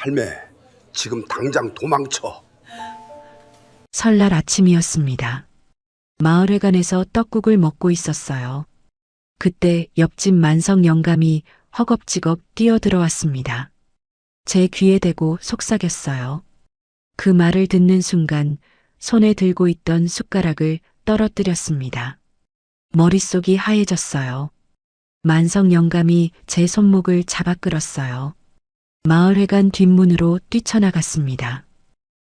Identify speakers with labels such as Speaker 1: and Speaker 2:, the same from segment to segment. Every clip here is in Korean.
Speaker 1: 할매, 지금 당장 도망쳐.
Speaker 2: 설날 아침이었습니다. 마을회관에서 떡국을 먹고 있었어요. 그때 옆집 만성 영감이 허겁지겁 뛰어들어왔습니다. 제 귀에 대고 속삭였어요. 그 말을 듣는 순간 손에 들고 있던 숟가락을 떨어뜨렸습니다. 머릿속이 하얘졌어요. 만성 영감이 제 손목을 잡아 끌었어요. 마을회관 뒷문으로 뛰쳐나갔습니다.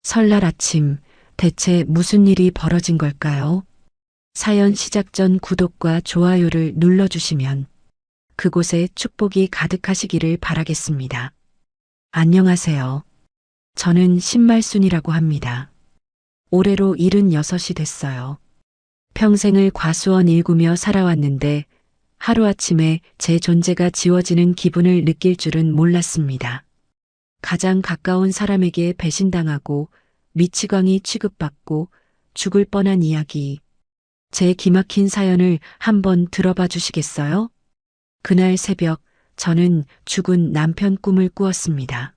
Speaker 2: 설날 아침, 대체 무슨 일이 벌어진 걸까요? 사연 시작 전 구독과 좋아요를 눌러주시면 그곳에 축복이 가득하시기를 바라겠습니다. 안녕하세요. 저는 신말순이라고 합니다. 올해로 76이 됐어요. 평생을 과수원 일구며 살아왔는데 하루아침에 제 존재가 지워지는 기분을 느낄 줄은 몰랐습니다. 가장 가까운 사람에게 배신당하고 미치광이 취급받고 죽을 뻔한 이야기. 제 기막힌 사연을 한번 들어봐 주시겠어요? 그날 새벽 저는 죽은 남편 꿈을 꾸었습니다.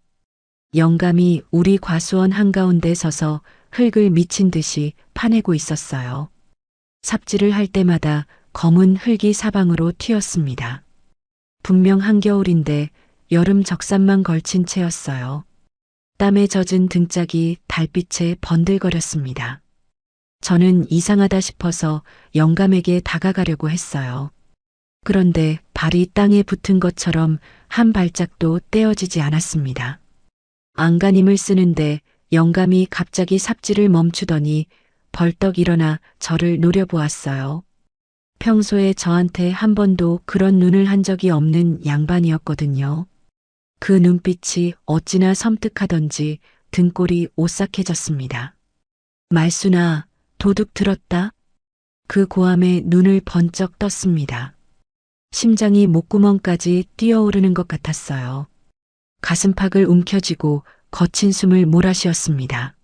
Speaker 2: 영감이 우리 과수원 한가운데 서서 흙을 미친 듯이 파내고 있었어요. 삽질을 할 때마다 검은 흙이 사방으로 튀었습니다. 분명 한겨울인데 여름 적삼만 걸친 채였어요. 땀에 젖은 등짝이 달빛에 번들거렸습니다. 저는 이상하다 싶어서 영감에게 다가가려고 했어요. 그런데 발이 땅에 붙은 것처럼 한 발짝도 떼어지지 않았습니다. 안간힘을 쓰는데 영감이 갑자기 삽질을 멈추더니 벌떡 일어나 저를 노려보았어요. 평소에 저한테 한 번도 그런 눈을 한 적이 없는 양반이었거든요. 그 눈빛이 어찌나 섬뜩하던지 등골이 오싹해졌습니다. 말순아, 도둑 들었다? 그 고함에 눈을 번쩍 떴습니다. 심장이 목구멍까지 뛰어오르는 것 같았어요. 가슴팍을 움켜쥐고 거친 숨을 몰아쉬었습니다.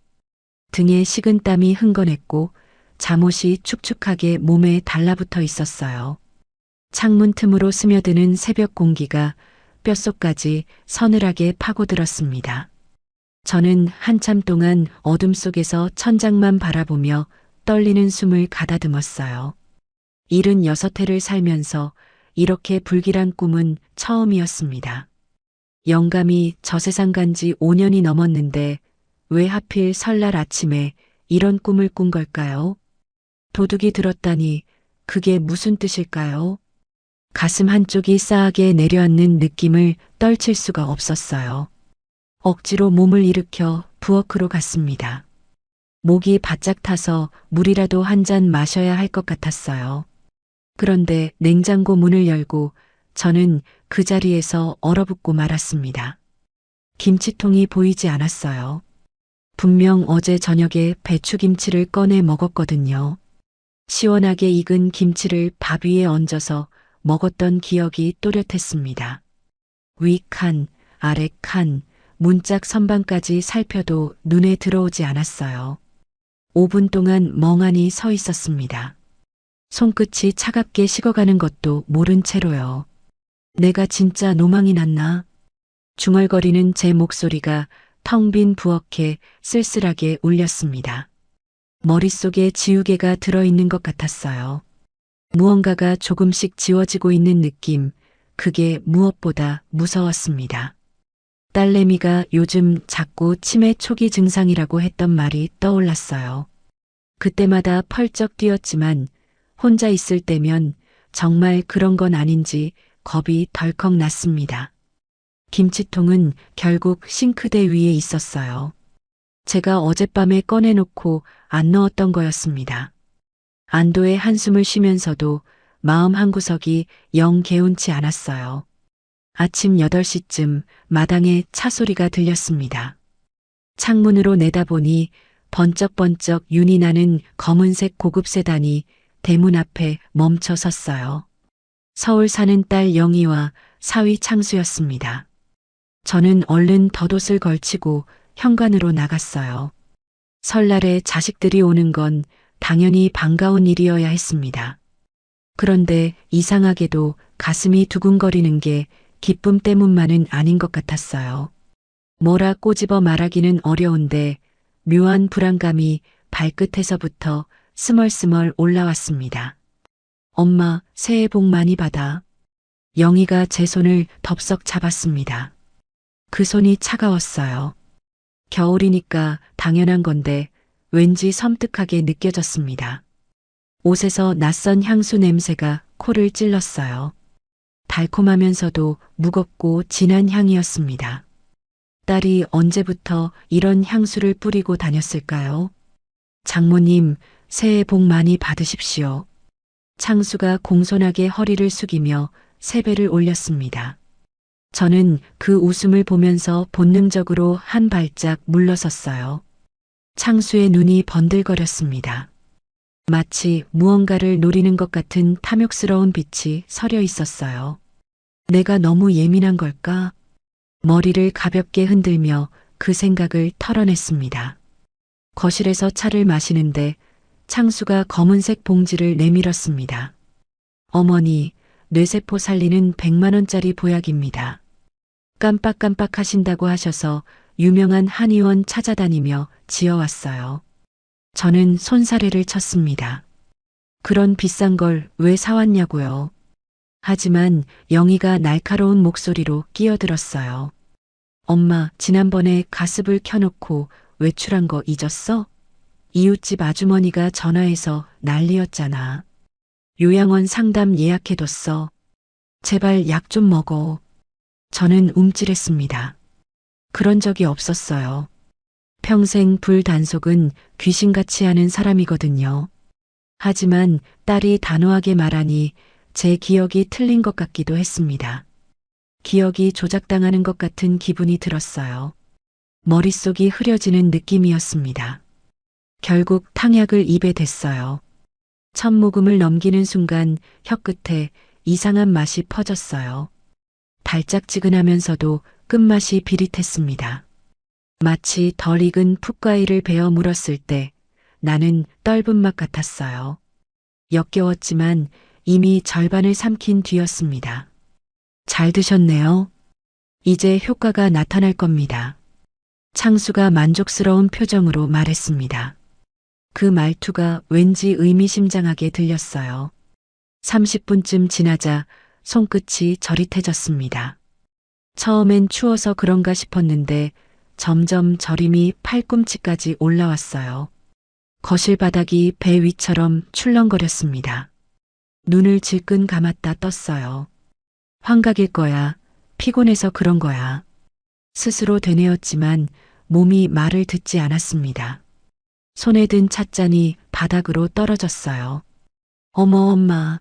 Speaker 2: 등에 식은 땀이 흥건했고 잠옷이 축축하게 몸에 달라붙어 있었어요. 창문 틈으로 스며드는 새벽 공기가 뼛속까지 서늘하게 파고들었습니다. 저는 한참 동안 어둠 속에서 천장만 바라보며 떨리는 숨을 가다듬었어요. 76해를 살면서 이렇게 불길한 꿈은 처음이었습니다. 영감이 저 세상 간 지 5년이 넘었는데 왜 하필 설날 아침에 이런 꿈을 꾼 걸까요? 도둑이 들었다니 그게 무슨 뜻일까요? 가슴 한쪽이 싸하게 내려앉는 느낌을 떨칠 수가 없었어요. 억지로 몸을 일으켜 부엌으로 갔습니다. 목이 바짝 타서 물이라도 한 잔 마셔야 할 것 같았어요. 그런데 냉장고 문을 열고 저는 그 자리에서 얼어붙고 말았습니다. 김치통이 보이지 않았어요. 분명 어제 저녁에 배추김치를 꺼내 먹었거든요. 시원하게 익은 김치를 밥 위에 얹어서 먹었던 기억이 또렷했습니다. 위 칸, 아래 칸, 문짝 선반까지 살펴도 눈에 들어오지 않았어요. 5분 동안 멍하니 서 있었습니다. 손끝이 차갑게 식어가는 것도 모른 채로요. 내가 진짜 노망이 났나? 중얼거리는 제 목소리가 텅 빈 부엌에 쓸쓸하게 울렸습니다. 머릿속에 지우개가 들어있는 것 같았어요. 무언가가 조금씩 지워지고 있는 느낌, 그게 무엇보다 무서웠습니다. 딸내미가 요즘 자꾸 치매 초기 증상이라고 했던 말이 떠올랐어요. 그때마다 펄쩍 뛰었지만 혼자 있을 때면 정말 그런 건 아닌지 겁이 덜컥 났습니다. 김치통은 결국 싱크대 위에 있었어요. 제가 어젯밤에 꺼내놓고 안 넣었던 거였습니다. 안도의 한숨을 쉬면서도 마음 한구석이 영 개운치 않았어요. 아침 8시쯤 마당에 차 소리가 들렸습니다. 창문으로 내다보니 번쩍번쩍 윤이 나는 검은색 고급 세단이 대문 앞에 멈춰 섰어요. 서울 사는 딸 영희와 사위 창수였습니다. 저는 얼른 덧옷을 걸치고 현관으로 나갔어요. 설날에 자식들이 오는 건 당연히 반가운 일이어야 했습니다. 그런데 이상하게도 가슴이 두근거리는 게 기쁨 때문만은 아닌 것 같았어요. 뭐라 꼬집어 말하기는 어려운데 묘한 불안감이 발끝에서부터 스멀스멀 올라왔습니다. 엄마, 새해 복 많이 받아. 영희가 제 손을 덥석 잡았습니다. 그 손이 차가웠어요. 겨울이니까 당연한 건데 왠지 섬뜩하게 느껴졌습니다. 옷에서 낯선 향수 냄새가 코를 찔렀어요. 달콤하면서도 무겁고 진한 향이었습니다. 딸이 언제부터 이런 향수를 뿌리고 다녔을까요? 장모님, 새해 복 많이 받으십시오. 창수가 공손하게 허리를 숙이며 세배를 올렸습니다. 저는 그 웃음을 보면서 본능적으로 한 발짝 물러섰어요. 창수의 눈이 번들거렸습니다. 마치 무언가를 노리는 것 같은 탐욕스러운 빛이 서려 있었어요. 내가 너무 예민한 걸까? 머리를 가볍게 흔들며 그 생각을 털어냈습니다. 거실에서 차를 마시는데 창수가 검은색 봉지를 내밀었습니다. 어머니, 뇌세포 살리는 100만 원짜리 보약입니다. 깜빡깜빡 하신다고 하셔서 유명한 한의원 찾아다니며 지어왔어요. 저는 손사래를 쳤습니다. 그런 비싼 걸 왜 사왔냐고요. 하지만 영희가 날카로운 목소리로 끼어들었어요. 엄마, 지난번에 가습을 켜놓고 외출한 거 잊었어? 이웃집 아주머니가 전화해서 난리였잖아. 요양원 상담 예약해뒀어. 제발 약 좀 먹어. 저는 움찔했습니다. 그런 적이 없었어요. 평생 불단속은 귀신같이 하는 사람이거든요. 하지만 딸이 단호하게 말하니 제 기억이 틀린 것 같기도 했습니다. 기억이 조작당하는 것 같은 기분이 들었어요. 머릿속이 흐려지는 느낌이었습니다. 결국 탕약을 입에 댔어요. 첫 모금을 넘기는 순간 혀끝에 이상한 맛이 퍼졌어요. 달짝지근하면서도 끝맛이 비릿했습니다. 마치 덜 익은 풋과일을 베어 물었을 때 나는 떫은 맛 같았어요. 역겨웠지만 이미 절반을 삼킨 뒤였습니다. 잘 드셨네요. 이제 효과가 나타날 겁니다. 창수가 만족스러운 표정으로 말했습니다. 그 말투가 왠지 의미심장하게 들렸어요. 30분쯤 지나자 손끝이 저릿해졌습니다. 처음엔 추워서 그런가 싶었는데 점점 저림이 팔꿈치까지 올라왔어요. 거실 바닥이 배 위처럼 출렁거렸습니다. 눈을 질끈 감았다 떴어요. 환각일 거야. 피곤해서 그런 거야. 스스로 되뇌었지만 몸이 말을 듣지 않았습니다. 손에 든 찻잔이 바닥으로 떨어졌어요. 어머 엄마.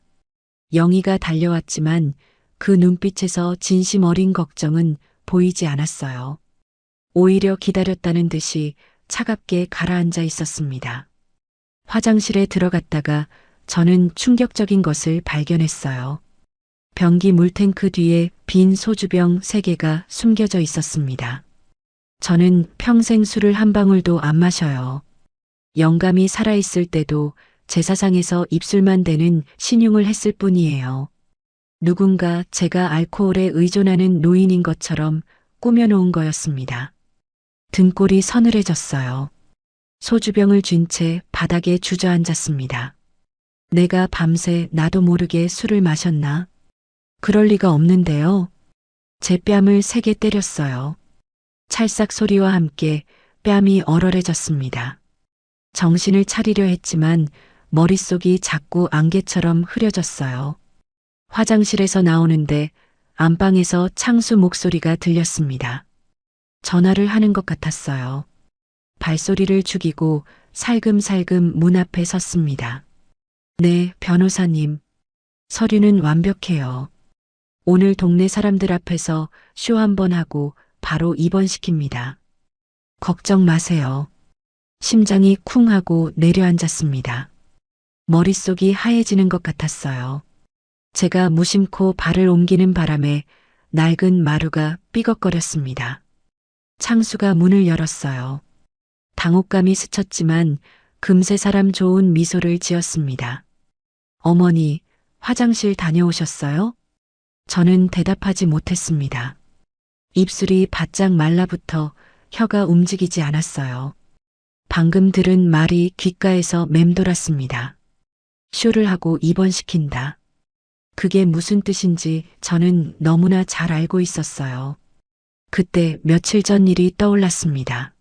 Speaker 2: 영희가 달려왔지만 그 눈빛에서 진심 어린 걱정은 보이지 않았어요. 오히려 기다렸다는 듯이 차갑게 가라앉아 있었습니다. 화장실에 들어갔다가 저는 충격적인 것을 발견했어요. 변기 물탱크 뒤에 빈 소주병 3개가 숨겨져 있었습니다. 저는 평생 술을 한 방울도 안 마셔요. 영감이 살아있을 때도 제사상에서 입술만 대는 신용을 했을 뿐이에요. 누군가 제가 알코올에 의존하는 노인인 것처럼 꾸며놓은 거였습니다. 등골이 서늘해졌어요. 소주병을 쥔 채 바닥에 주저앉았습니다. 내가 밤새 나도 모르게 술을 마셨나? 그럴 리가 없는데요. 제 뺨을 3개 때렸어요. 찰싹 소리와 함께 뺨이 얼얼해졌습니다. 정신을 차리려 했지만 머릿속이 자꾸 안개처럼 흐려졌어요. 화장실에서 나오는데 안방에서 창수 목소리가 들렸습니다. 전화를 하는 것 같았어요. 발소리를 죽이고 살금살금 문 앞에 섰습니다. 네, 변호사님. 서류는 완벽해요. 오늘 동네 사람들 앞에서 쇼 한번 하고 바로 입원시킵니다. 걱정 마세요. 심장이 쿵 하고 내려앉았습니다. 머릿속이 하얘지는 것 같았어요. 제가 무심코 발을 옮기는 바람에 낡은 마루가 삐걱거렸습니다. 창수가 문을 열었어요. 당혹감이 스쳤지만 금세 사람 좋은 미소를 지었습니다. 어머니, 화장실 다녀오셨어요? 저는 대답하지 못했습니다. 입술이 바짝 말라붙어 혀가 움직이지 않았어요. 방금 들은 말이 귓가에서 맴돌았습니다. 쇼를 하고 입원시킨다. 그게 무슨 뜻인지 저는 너무나 잘 알고 있었어요. 그때 며칠 전 일이 떠올랐습니다.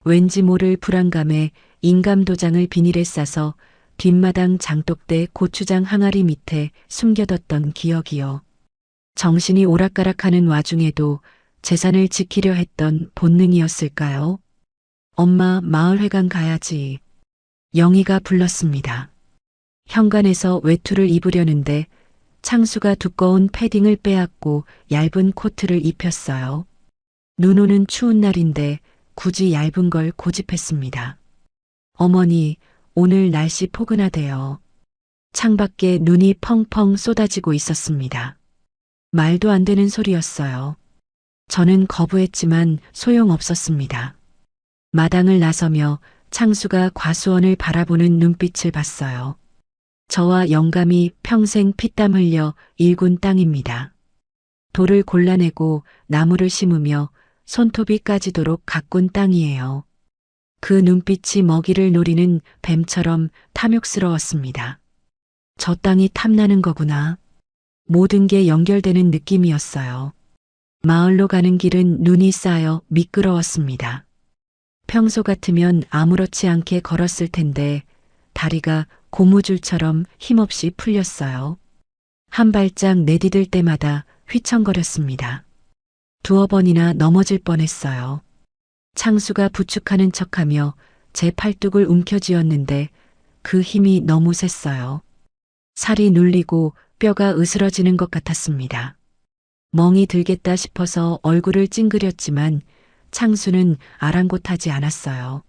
Speaker 2: 왠지 모를 불안감에 인감도장을 비닐에 싸서 뒷마당 장독대 고추장 항아리 밑에 숨겨뒀던 기억이요. 정신이 오락가락하는 와중에도 재산을 지키려 했던 본능이었을까요? 엄마, 마을회관 가야지. 영희가 불렀습니다. 현관에서 외투를 입으려는데 창수가 두꺼운 패딩을 빼앗고 얇은 코트를 입혔어요. 눈 오는 추운 날인데 굳이 얇은 걸 고집했습니다. 어머니, 오늘 날씨 포근하대요. 창밖에 눈이 펑펑 쏟아지고 있었습니다. 말도 안 되는 소리였어요. 저는 거부했지만 소용없었습니다. 마당을 나서며 창수가 과수원을 바라보는 눈빛을 봤어요. 저와 영감이 평생 피땀 흘려 일군 땅입니다. 돌을 골라내고 나무를 심으며 손톱이 까지도록 가꾼 땅이에요. 그 눈빛이 먹이를 노리는 뱀처럼 탐욕스러웠습니다. 저 땅이 탐나는 거구나. 모든 게 연결되는 느낌이었어요. 마을로 가는 길은 눈이 쌓여 미끄러웠습니다. 평소 같으면 아무렇지 않게 걸었을 텐데 다리가 고무줄처럼 힘없이 풀렸어요. 한 발짝 내디딜 때마다 휘청거렸습니다. 두어 번이나 넘어질 뻔했어요. 창수가 부축하는 척하며 제 팔뚝을 움켜쥐었는데 그 힘이 너무 셌어요. 살이 눌리고 뼈가 으스러지는 것 같았습니다. 멍이 들겠다 싶어서 얼굴을 찡그렸지만 창수는 아랑곳하지 않았어요.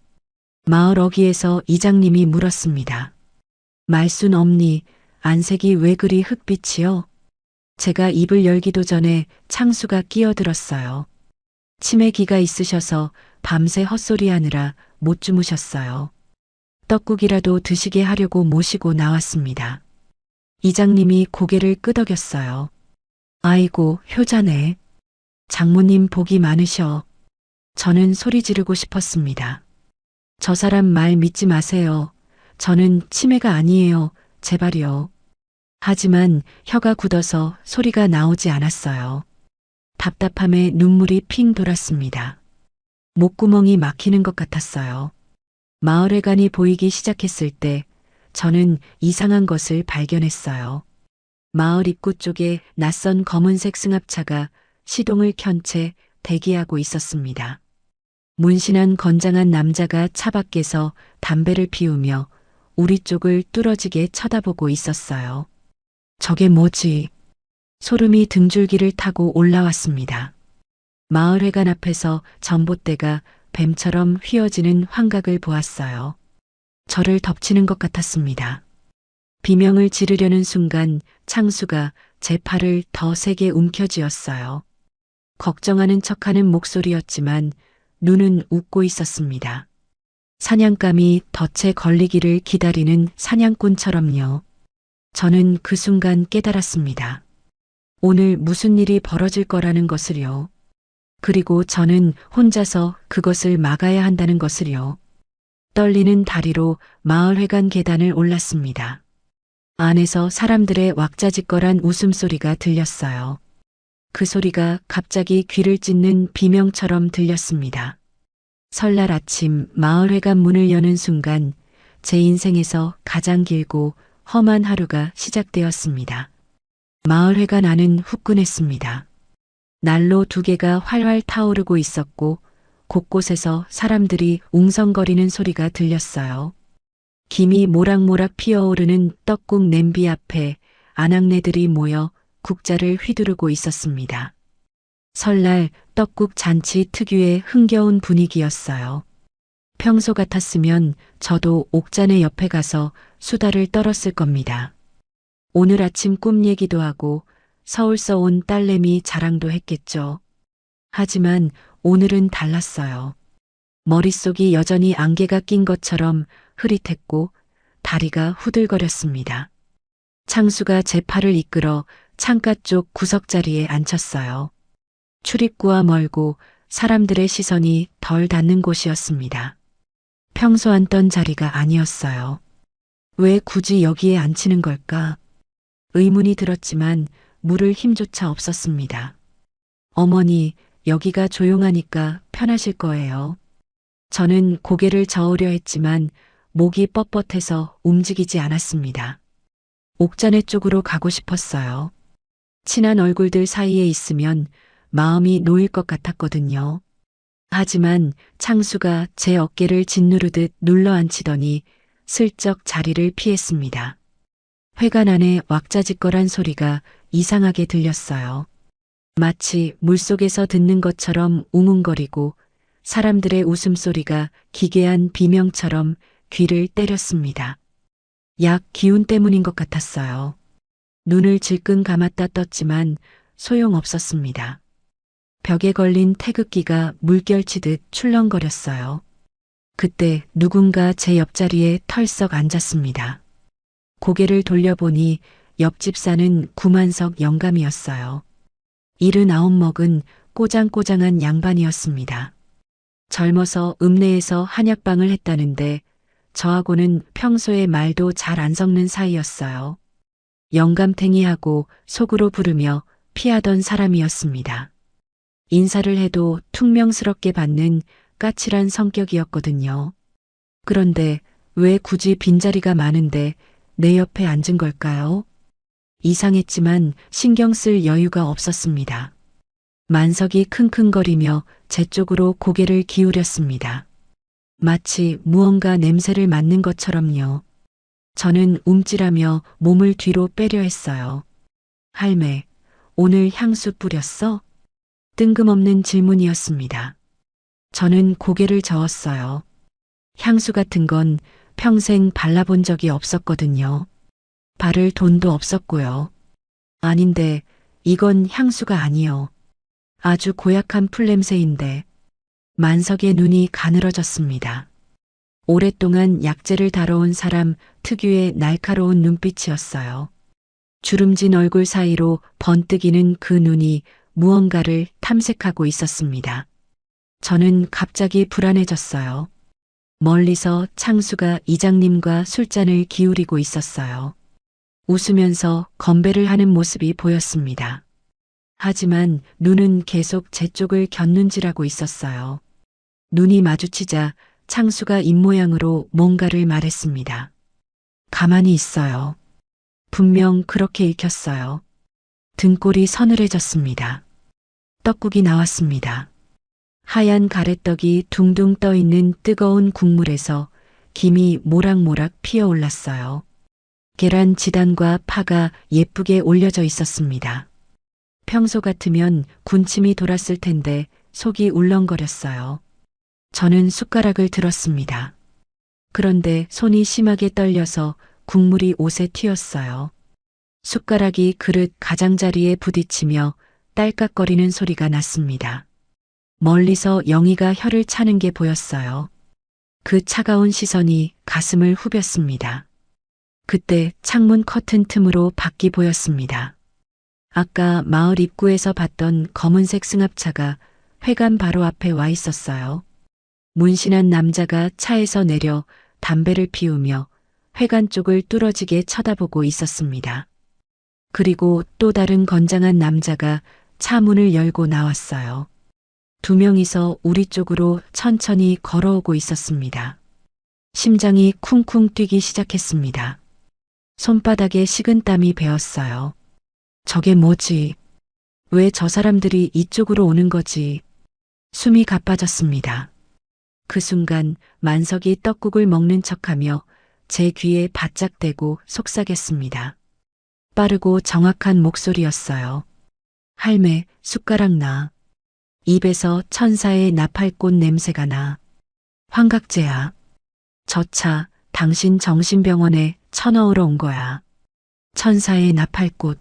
Speaker 2: 마을 어귀에서 이장님이 물었습니다. 말순 없니? 안색이 왜 그리 흑빛이요? 제가 입을 열기도 전에 창수가 끼어들었어요. 치매기가 있으셔서 밤새 헛소리하느라 못 주무셨어요. 떡국이라도 드시게 하려고 모시고 나왔습니다. 이장님이 고개를 끄덕였어요. 아이고, 효자네. 장모님 복이 많으셔. 저는 소리 지르고 싶었습니다. 저 사람 말 믿지 마세요. 저는 치매가 아니에요. 제발요. 하지만 혀가 굳어서 소리가 나오지 않았어요. 답답함에 눈물이 핑 돌았습니다. 목구멍이 막히는 것 같았어요. 마을회관이 보이기 시작했을 때 저는 이상한 것을 발견했어요. 마을 입구 쪽에 낯선 검은색 승합차가 시동을 켠 채 대기하고 있었습니다. 문신한 건장한 남자가 차 밖에서 담배를 피우며 우리 쪽을 뚫어지게 쳐다보고 있었어요. 저게 뭐지? 소름이 등줄기를 타고 올라왔습니다. 마을회관 앞에서 전봇대가 뱀처럼 휘어지는 환각을 보았어요. 저를 덮치는 것 같았습니다. 비명을 지르려는 순간 창수가 제 팔을 더 세게 움켜쥐었어요. 걱정하는 척하는 목소리였지만 눈은 웃고 있었습니다. 사냥감이 덫에 걸리기를 기다리는 사냥꾼처럼요. 저는 그 순간 깨달았습니다. 오늘 무슨 일이 벌어질 거라는 것을요. 그리고 저는 혼자서 그것을 막아야 한다는 것을요. 떨리는 다리로 마을회관 계단을 올랐습니다. 안에서 사람들의 왁자지껄한 웃음소리가 들렸어요. 그 소리가 갑자기 귀를 찢는 비명처럼 들렸습니다. 설날 아침 마을회관 문을 여는 순간 제 인생에서 가장 길고 험한 하루가 시작되었습니다. 마을회관 안은 후끈했습니다. 난로 2개가 활활 타오르고 있었고 곳곳에서 사람들이 웅성거리는 소리가 들렸어요. 김이 모락모락 피어오르는 떡국 냄비 앞에 아낙네들이 모여 국자를 휘두르고 있었습니다. 설날 떡국 잔치 특유의 흥겨운 분위기였어요. 평소 같았으면 저도 옥잔의 옆에 가서 수다를 떨었을 겁니다. 오늘 아침 꿈 얘기도 하고 서울서 온 딸내미 자랑도 했겠죠. 하지만 오늘은 달랐어요. 머릿속이 여전히 안개가 낀 것처럼 흐릿했고 다리가 후들거렸습니다. 창수가 제 팔을 이끌어 창가 쪽 구석자리에 앉혔어요. 출입구와 멀고 사람들의 시선이 덜 닿는 곳이었습니다. 평소 앉던 자리가 아니었어요. 왜 굳이 여기에 앉히는 걸까? 의문이 들었지만 물을 힘조차 없었습니다. 어머니, 여기가 조용하니까 편하실 거예요. 저는 고개를 저으려 했지만 목이 뻣뻣해서 움직이지 않았습니다. 옥자네 쪽으로 가고 싶었어요. 친한 얼굴들 사이에 있으면 마음이 놓일 것 같았거든요. 하지만 창수가 제 어깨를 짓누르듯 눌러앉히더니 슬쩍 자리를 피했습니다. 회관 안에 왁자지껄한 소리가 이상하게 들렸어요. 마치 물속에서 듣는 것처럼 웅웅거리고 사람들의 웃음소리가 기괴한 비명처럼 귀를 때렸습니다. 약 기운 때문인 것 같았어요. 눈을 질끈 감았다 떴지만 소용없었습니다. 벽에 걸린 태극기가 물결치듯 출렁거렸어요. 그때 누군가 제 옆자리에 털썩 앉았습니다. 고개를 돌려보니 옆집 사는 구만석 영감이었어요. 79 먹은 꼬장꼬장한 양반이었습니다. 젊어서 읍내에서 한약방을 했다는데 저하고는 평소에 말도 잘 안 섞는 사이였어요. 영감탱이하고 속으로 부르며 피하던 사람이었습니다. 인사를 해도 퉁명스럽게 받는 까칠한 성격이었거든요. 그런데 왜 굳이 빈자리가 많은데 내 옆에 앉은 걸까요? 이상했지만 신경 쓸 여유가 없었습니다. 만석이 킁킁거리며 제 쪽으로 고개를 기울였습니다. 마치 무언가 냄새를 맡는 것처럼요. 저는 움찔하며 몸을 뒤로 빼려 했어요. 할매, 오늘 향수 뿌렸어? 뜬금없는 질문이었습니다. 저는 고개를 저었어요. 향수 같은 건 평생 발라본 적이 없었거든요. 바를 돈도 없었고요. 아닌데 이건 향수가 아니요. 아주 고약한 풀냄새인데. 만석의 눈이 가늘어졌습니다. 오랫동안 약재를 다뤄온 사람 특유의 날카로운 눈빛이었어요. 주름진 얼굴 사이로 번뜩이는 그 눈이 무언가를 탐색하고 있었습니다. 저는 갑자기 불안해졌어요. 멀리서 창수가 이장님과 술잔을 기울이고 있었어요. 웃으면서 건배를 하는 모습이 보였습니다. 하지만 눈은 계속 제 쪽을 곁눈질하고 있었어요. 눈이 마주치자 창수가 입모양으로 뭔가를 말했습니다. 가만히 있어요. 분명 그렇게 읽혔어요. 등골이 서늘해졌습니다. 떡국이 나왔습니다. 하얀 가래떡이 둥둥 떠있는 뜨거운 국물에서 김이 모락모락 피어올랐어요. 계란 지단과 파가 예쁘게 올려져 있었습니다. 평소 같으면 군침이 돌았을 텐데 속이 울렁거렸어요. 저는 숟가락을 들었습니다. 그런데 손이 심하게 떨려서 국물이 옷에 튀었어요. 숟가락이 그릇 가장자리에 부딪히며 딸깍거리는 소리가 났습니다. 멀리서 영희가 혀를 차는 게 보였어요. 그 차가운 시선이 가슴을 후볐습니다. 그때 창문 커튼 틈으로 밖이 보였습니다. 아까 마을 입구에서 봤던 검은색 승합차가 회관 바로 앞에 와 있었어요. 문신한 남자가 차에서 내려 담배를 피우며 회관 쪽을 뚫어지게 쳐다보고 있었습니다. 그리고 또 다른 건장한 남자가 차 문을 열고 나왔어요. 두 명이서 우리 쪽으로 천천히 걸어오고 있었습니다. 심장이 쿵쿵 뛰기 시작했습니다. 손바닥에 식은땀이 배었어요. 저게 뭐지? 왜 저 사람들이 이쪽으로 오는 거지? 숨이 가빠졌습니다. 그 순간 만석이 떡국을 먹는 척하며 제 귀에 바짝 대고 속삭였습니다. 빠르고 정확한 목소리였어요. 할매, 숟가락 나. 입에서 천사의 나팔꽃 냄새가 나. 환각제야. 저 차 당신 정신병원에 쳐넣으러 온 거야. 천사의 나팔꽃.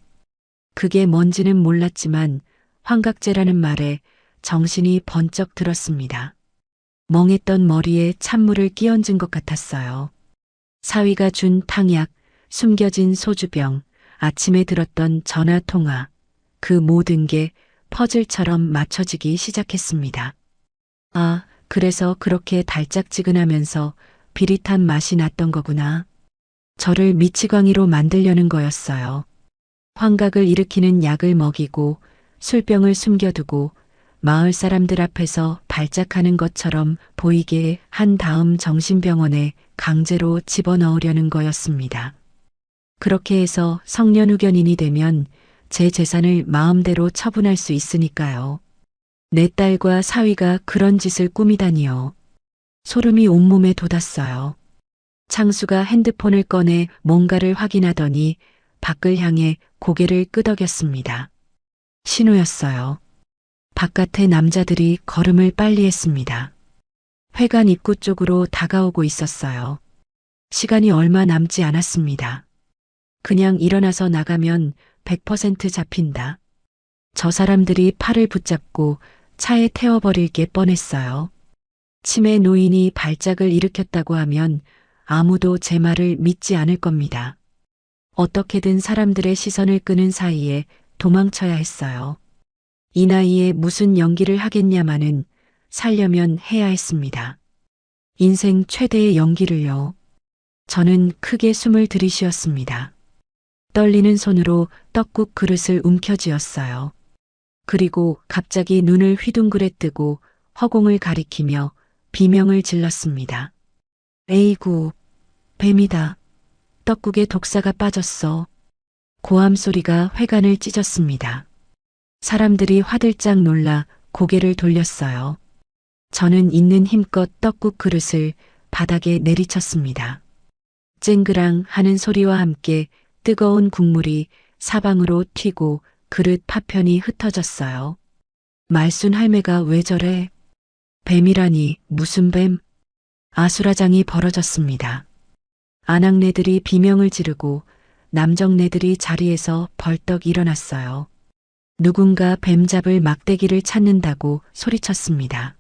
Speaker 2: 그게 뭔지는 몰랐지만 환각제라는 말에 정신이 번쩍 들었습니다. 멍했던 머리에 찬물을 끼얹은 것 같았어요. 사위가 준 탕약, 숨겨진 소주병, 아침에 들었던 전화통화, 그 모든 게 퍼즐처럼 맞춰지기 시작했습니다. 아, 그래서 그렇게 달짝지근하면서 비릿한 맛이 났던 거구나. 저를 미치광이로 만들려는 거였어요. 환각을 일으키는 약을 먹이고 술병을 숨겨두고 마을 사람들 앞에서 발작하는 것처럼 보이게 한 다음 정신병원에 강제로 집어넣으려는 거였습니다. 그렇게 해서 성년후견인이 되면 제 재산을 마음대로 처분할 수 있으니까요. 내 딸과 사위가 그런 짓을 꾸미다니요. 소름이 온몸에 돋았어요. 창수가 핸드폰을 꺼내 뭔가를 확인하더니 밖을 향해 고개를 끄덕였습니다. 신호였어요. 바깥에 남자들이 걸음을 빨리 했습니다. 회관 입구 쪽으로 다가오고 있었어요. 시간이 얼마 남지 않았습니다. 그냥 일어나서 나가면 100% 잡힌다. 저 사람들이 팔을 붙잡고 차에 태워버릴 게 뻔했어요. 치매 노인이 발작을 일으켰다고 하면 아무도 제 말을 믿지 않을 겁니다. 어떻게든 사람들의 시선을 끄는 사이에 도망쳐야 했어요. 이 나이에 무슨 연기를 하겠냐마는 살려면 해야 했습니다. 인생 최대의 연기를요. 저는 크게 숨을 들이쉬었습니다. 떨리는 손으로 떡국 그릇을 움켜쥐었어요. 그리고 갑자기 눈을 휘둥그레 뜨고 허공을 가리키며 비명을 질렀습니다. 에이구, 뱀이다. 떡국에 독사가 빠졌어. 고함 소리가 회관을 찢었습니다. 사람들이 화들짝 놀라 고개를 돌렸어요. 저는 있는 힘껏 떡국 그릇을 바닥에 내리쳤습니다. 쨍그랑 하는 소리와 함께 뜨거운 국물이 사방으로 튀고 그릇 파편이 흩어졌어요. 말순 할매가 왜 저래? 뱀이라니 무슨 뱀? 아수라장이 벌어졌습니다. 아낙네들이 비명을 지르고 남정네들이 자리에서 벌떡 일어났어요. 누군가 뱀 잡을 막대기를 찾는다고 소리쳤습니다.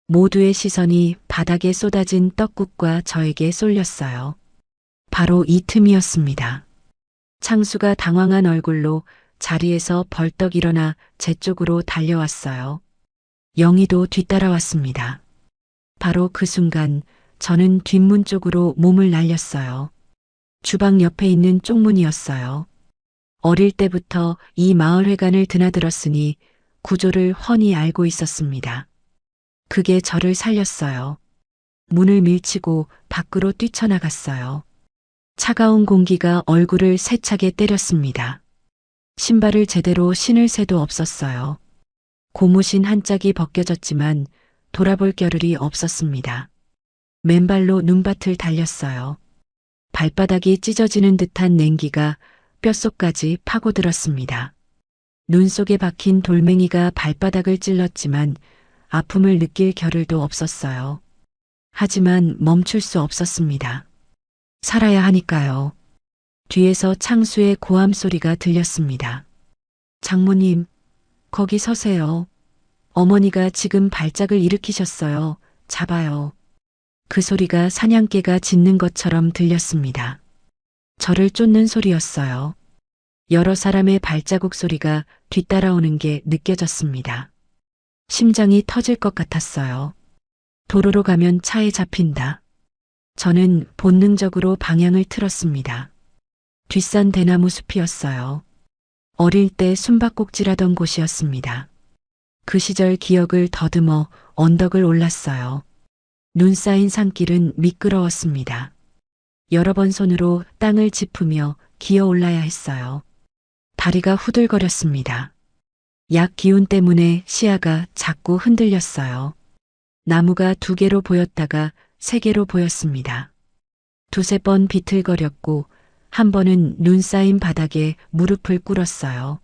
Speaker 2: 모두의 시선이 바닥에 쏟아진 떡국과 저에게 쏠렸어요. 바로 이 틈이었습니다. 창수가 당황한 얼굴로 자리에서 벌떡 일어나 제 쪽으로 달려왔어요. 영희도 뒤따라왔습니다. 바로 그 순간 저는 뒷문 쪽으로 몸을 날렸어요. 주방 옆에 있는 쪽문이었어요. 어릴 때부터 이 마을회관을 드나들었으니 구조를 훤히 알고 있었습니다. 그게 저를 살렸어요. 문을 밀치고 밖으로 뛰쳐나갔어요. 차가운 공기가 얼굴을 세차게 때렸습니다. 신발을 제대로 신을 새도 없었어요. 고무신 한 짝이 벗겨졌지만 돌아볼 겨를이 없었습니다. 맨발로 눈밭을 달렸어요. 발바닥이 찢어지는 듯한 냉기가 뼛속까지 파고들었습니다. 눈 속에 박힌 돌멩이가 발바닥을 찔렀지만 아픔을 느낄 겨를도 없었어요. 하지만 멈출 수 없었습니다. 살아야 하니까요. 뒤에서 창수의 고함 소리가 들렸습니다. 장모님, 거기 서세요. 어머니가 지금 발작을 일으키셨어요. 잡아요. 그 소리가 사냥개가 짖는 것처럼 들렸습니다. 저를 쫓는 소리였어요. 여러 사람의 발자국 소리가 뒤따라오는 게 느껴졌습니다. 심장이 터질 것 같았어요. 도로로 가면 차에 잡힌다. 저는 본능적으로 방향을 틀었습니다. 뒷산 대나무 숲이었어요. 어릴 때 숨바꼭질하던 곳이었습니다. 그 시절 기억을 더듬어 언덕을 올랐어요. 눈 쌓인 산길은 미끄러웠습니다. 여러 번 손으로 땅을 짚으며 기어 올라야 했어요. 다리가 후들거렸습니다. 약 기운 때문에 시야가 자꾸 흔들렸어요. 나무가 2개로 보였다가 3개로 보였습니다. 두세 번 비틀거렸고 한 번은 눈 쌓인 바닥에 무릎을 꿇었어요.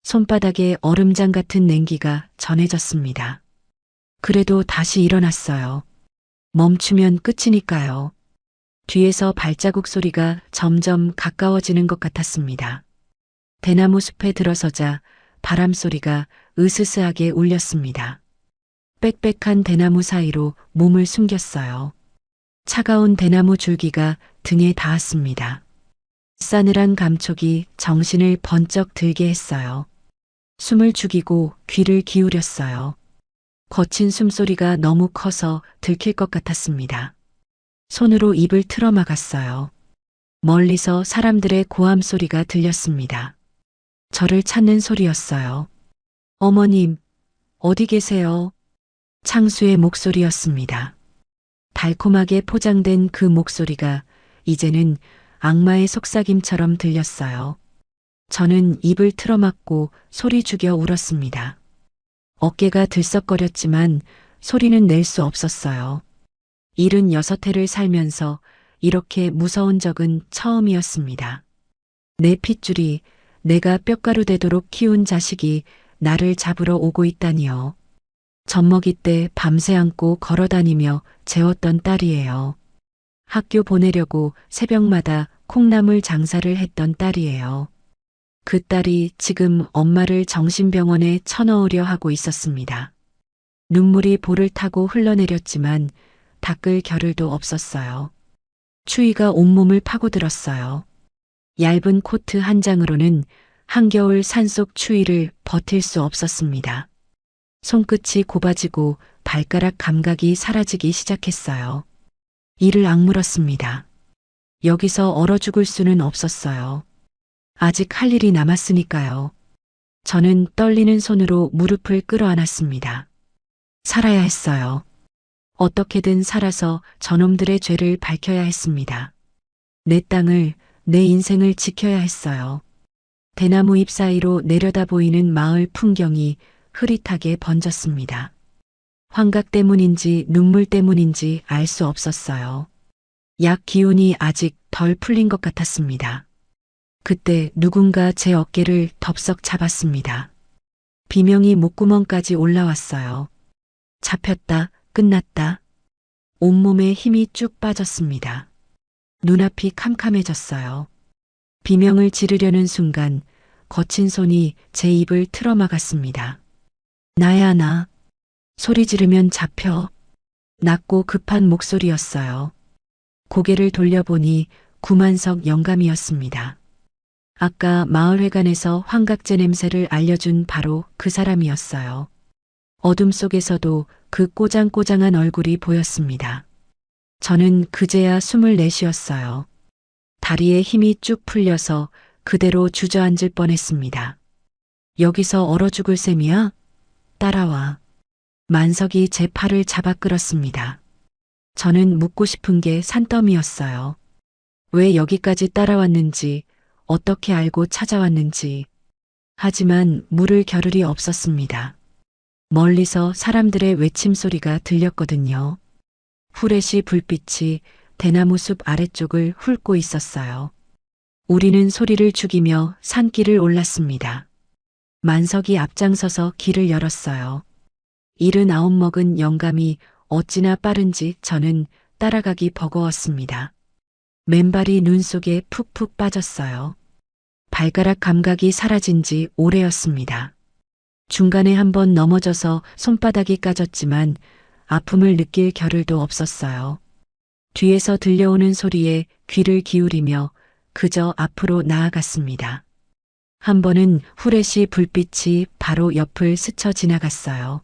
Speaker 2: 손바닥에 얼음장 같은 냉기가 전해졌습니다. 그래도 다시 일어났어요. 멈추면 끝이니까요. 뒤에서 발자국 소리가 점점 가까워지는 것 같았습니다. 대나무 숲에 들어서자 바람 소리가 으스스하게 울렸습니다. 빽빽한 대나무 사이로 몸을 숨겼어요. 차가운 대나무 줄기가 등에 닿았습니다. 싸늘한 감촉이 정신을 번쩍 들게 했어요. 숨을 죽이고 귀를 기울였어요. 거친 숨소리가 너무 커서 들킬 것 같았습니다. 손으로 입을 틀어막았어요. 멀리서 사람들의 고함 소리가 들렸습니다. 저를 찾는 소리였어요. 어머님, 어디 계세요? 창수의 목소리였습니다. 달콤하게 포장된 그 목소리가 이제는 악마의 속삭임처럼 들렸어요. 저는 입을 틀어막고 소리 죽여 울었습니다. 어깨가 들썩거렸지만 소리는 낼 수 없었어요. 76해를 살면서 이렇게 무서운 적은 처음이었습니다. 내 핏줄이 내가 뼈가루 되도록 키운 자식이 나를 잡으러 오고 있다니요. 젖먹이 때 밤새 안고 걸어다니며 재웠던 딸이에요. 학교 보내려고 새벽마다 콩나물 장사를 했던 딸이에요. 그 딸이 지금 엄마를 정신병원에 쳐넣으려 하고 있었습니다. 눈물이 볼을 타고 흘러내렸지만 닦을 겨를도 없었어요. 추위가 온몸을 파고들었어요. 얇은 코트 한 장으로는 한겨울 산속 추위를 버틸 수 없었습니다. 손끝이 곱아지고 발가락 감각이 사라지기 시작했어요. 이를 악물었습니다. 여기서 얼어 죽을 수는 없었어요. 아직 할 일이 남았으니까요. 저는 떨리는 손으로 무릎을 끌어안았습니다. 살아야 했어요. 어떻게든 살아서 저놈들의 죄를 밝혀야 했습니다. 내 땅을, 내 인생을 지켜야 했어요. 대나무 잎 사이로 내려다 보이는 마을 풍경이 흐릿하게 번졌습니다. 환각 때문인지 눈물 때문인지 알 수 없었어요. 약 기운이 아직 덜 풀린 것 같았습니다. 그때 누군가 제 어깨를 덥석 잡았습니다. 비명이 목구멍까지 올라왔어요. 잡혔다, 끝났다. 온몸에 힘이 쭉 빠졌습니다. 눈앞이 캄캄해졌어요. 비명을 지르려는 순간 거친 손이 제 입을 틀어막았습니다. 나야 나. 소리 지르면 잡혀. 낮고 급한 목소리였어요. 고개를 돌려보니 구만석 영감이었습니다. 아까 마을회관에서 환각제 냄새를 알려준 바로 그 사람이었어요. 어둠 속에서도 그 꼬장꼬장한 얼굴이 보였습니다. 저는 그제야 숨을 내쉬었어요. 다리에 힘이 쭉 풀려서 그대로 주저앉을 뻔했습니다. 여기서 얼어 죽을 셈이야? 따라와. 만석이 제 팔을 잡아 끌었습니다. 저는 묻고 싶은 게 산더미였어요. 왜 여기까지 따라왔는지, 어떻게 알고 찾아왔는지. 하지만 물을 겨를이 없었습니다. 멀리서 사람들의 외침 소리가 들렸거든요. 후레쉬 불빛이 대나무 숲 아래쪽을 훑고 있었어요. 우리는 소리를 죽이며 산길을 올랐습니다. 만석이 앞장서서 길을 열었어요. 79 먹은 영감이 어찌나 빠른지 저는 따라가기 버거웠습니다. 맨발이 눈 속에 푹푹 빠졌어요. 발가락 감각이 사라진 지 오래였습니다. 중간에 한번 넘어져서 손바닥이 까졌지만 아픔을 느낄 겨를도 없었어요. 뒤에서 들려오는 소리에 귀를 기울이며 그저 앞으로 나아갔습니다. 한 번은 후레쉬 불빛이 바로 옆을 스쳐 지나갔어요.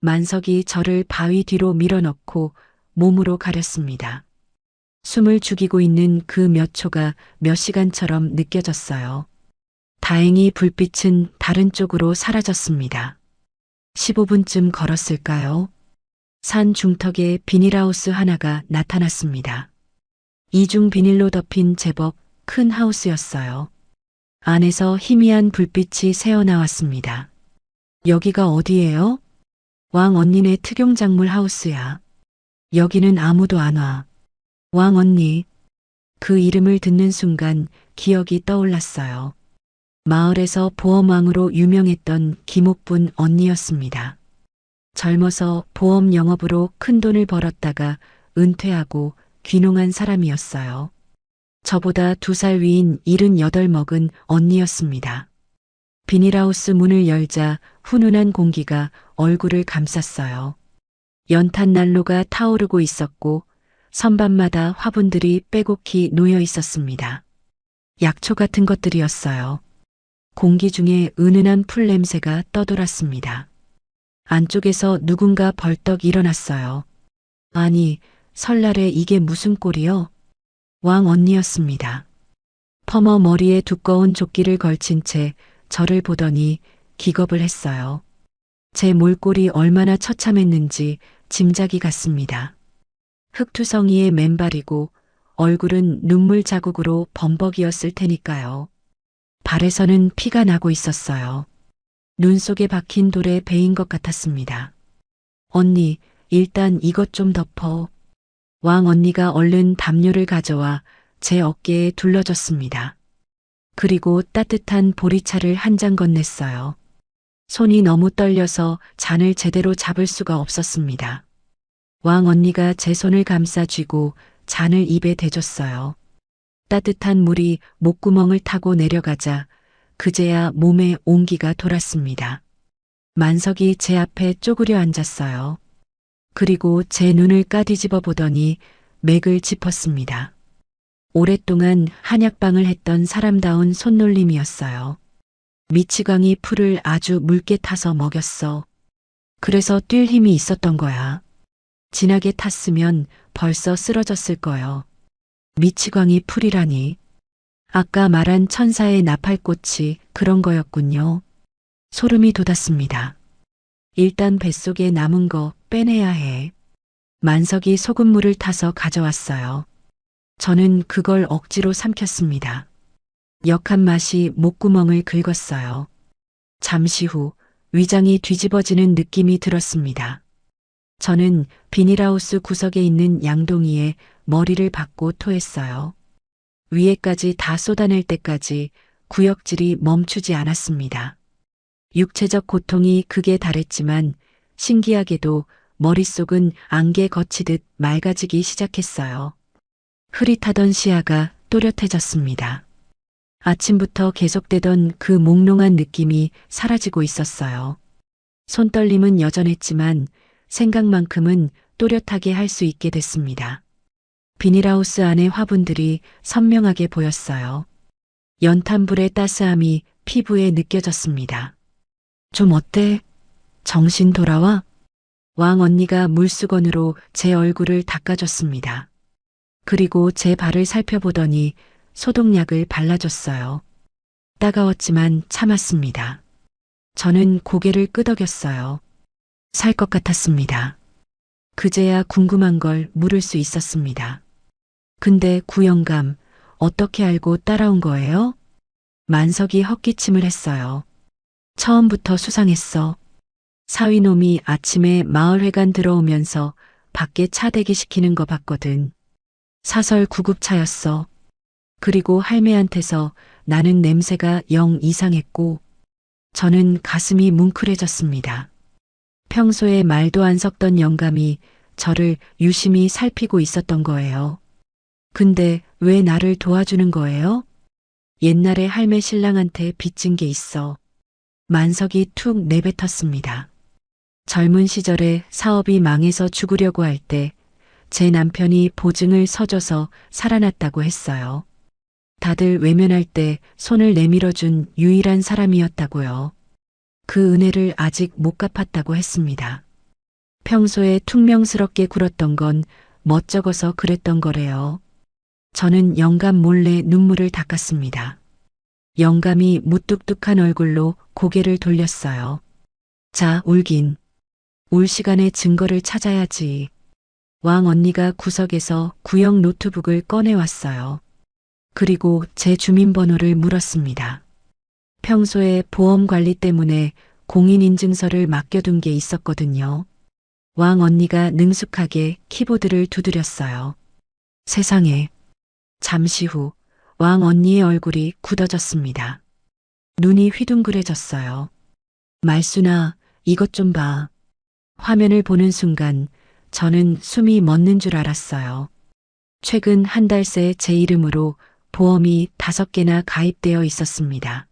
Speaker 2: 만석이 저를 바위 뒤로 밀어넣고 몸으로 가렸습니다. 숨을 죽이고 있는 그 몇 초가 몇 시간처럼 느껴졌어요. 다행히 불빛은 다른 쪽으로 사라졌습니다. 15분쯤 걸었을까요? 산 중턱에 비닐하우스 하나가 나타났습니다. 이중 비닐로 덮인 제법 큰 하우스였어요. 안에서 희미한 불빛이 새어나왔습니다. 여기가 어디예요? 왕 언니네 특용작물 하우스야. 여기는 아무도 안 와. 왕 언니. 그 이름을 듣는 순간 기억이 떠올랐어요. 마을에서 보험왕으로 유명했던 김옥분 언니였습니다. 젊어서 보험 영업으로 큰 돈을 벌었다가 은퇴하고 귀농한 사람이었어요. 저보다 2살 위인 78 먹은 언니였습니다. 비닐하우스 문을 열자 훈훈한 공기가 얼굴을 감쌌어요. 연탄 난로가 타오르고 있었고 선반마다 화분들이 빼곡히 놓여 있었습니다. 약초 같은 것들이었어요. 공기 중에 은은한 풀 냄새가 떠돌았습니다. 안쪽에서 누군가 벌떡 일어났어요. 아니, 설날에 이게 무슨 꼴이요? 왕 언니였습니다. 퍼머 머리에 두꺼운 조끼를 걸친 채 저를 보더니 기겁을 했어요. 제 몰골이 얼마나 처참했는지 짐작이 갔습니다. 흑투성이의 맨발이고 얼굴은 눈물 자국으로 범벅이었을 테니까요. 발에서는 피가 나고 있었어요. 눈 속에 박힌 돌에 베인 것 같았습니다. 언니, 일단 이것 좀 덮어. 왕 언니가 얼른 담요를 가져와 제 어깨에 둘러줬습니다. 그리고 따뜻한 보리차를 한 잔 건넸어요. 손이 너무 떨려서 잔을 제대로 잡을 수가 없었습니다. 왕 언니가 제 손을 감싸 쥐고 잔을 입에 대줬어요. 따뜻한 물이 목구멍을 타고 내려가자 그제야 몸에 온기가 돌았습니다. 만석이 제 앞에 쪼그려 앉았어요. 그리고 제 눈을 까뒤집어 보더니 맥을 짚었습니다. 오랫동안 한약방을 했던 사람다운 손놀림이었어요. 미치광이 풀을 아주 묽게 타서 먹였어. 그래서 뛸 힘이 있었던 거야. 진하게 탔으면 벌써 쓰러졌을 거요. 미치광이 풀이라니. 아까 말한 천사의 나팔꽃이 그런 거였군요. 소름이 돋았습니다. 일단 뱃속에 남은 거 빼내야 해. 만석이 소금물을 타서 가져왔어요. 저는 그걸 억지로 삼켰습니다. 역한 맛이 목구멍을 긁었어요. 잠시 후 위장이 뒤집어지는 느낌이 들었습니다. 저는 비닐하우스 구석에 있는 양동이에 머리를 박고 토했어요. 위에까지 다 쏟아낼 때까지 구역질이 멈추지 않았습니다. 육체적 고통이 극에 달했지만 신기하게도 머릿속은 안개 거치듯 맑아지기 시작했어요. 흐릿하던 시야가 또렷해졌습니다. 아침부터 계속되던 그 몽롱한 느낌이 사라지고 있었어요. 손떨림은 여전했지만 생각만큼은 또렷하게 할 수 있게 됐습니다. 비닐하우스 안의 화분들이 선명하게 보였어요. 연탄불의 따스함이 피부에 느껴졌습니다. 좀 어때? 정신 돌아와? 왕 언니가 물수건으로 제 얼굴을 닦아줬습니다. 그리고 제 발을 살펴보더니 소독약을 발라줬어요. 따가웠지만 참았습니다. 저는 고개를 끄덕였어요. 살 것 같았습니다. 그제야 궁금한 걸 물을 수 있었습니다. 근데 구영감, 어떻게 알고 따라온 거예요? 만석이 헛기침을 했어요. 처음부터 수상했어. 사위놈이 아침에 마을회관 들어오면서 밖에 차 대기시키는 거 봤거든. 사설 구급차였어. 그리고 할매한테서 나는 냄새가 영 이상했고 저는 가슴이 뭉클해졌습니다. 평소에 말도 안 섞던 영감이 저를 유심히 살피고 있었던 거예요. 근데 왜 나를 도와주는 거예요? 옛날에 할매 신랑한테 빚진 게 있어. 만석이 툭 내뱉었습니다. 젊은 시절에 사업이 망해서 죽으려고 할 때 제 남편이 보증을 서줘서 살아났다고 했어요. 다들 외면할 때 손을 내밀어준 유일한 사람이었다고요. 그 은혜를 아직 못 갚았다고 했습니다. 평소에 퉁명스럽게 굴었던 건 멋쩍어서 그랬던 거래요. 저는 영감 몰래 눈물을 닦았습니다. 영감이 무뚝뚝한 얼굴로 고개를 돌렸어요. 자, 울긴. 울 시간에 증거를 찾아야지. 왕 언니가 구석에서 구형 노트북을 꺼내왔어요. 그리고 제 주민번호를 물었습니다. 평소에 보험 관리 때문에 공인인증서를 맡겨둔 게 있었거든요. 왕 언니가 능숙하게 키보드를 두드렸어요. 세상에. 잠시 후 왕 언니의 얼굴이 굳어졌습니다. 눈이 휘둥그레졌어요. 말순아, 이것 좀 봐. 화면을 보는 순간 저는 숨이 멎는 줄 알았어요. 최근 한 달 새 제 이름으로 보험이 5개나 가입되어 있었습니다.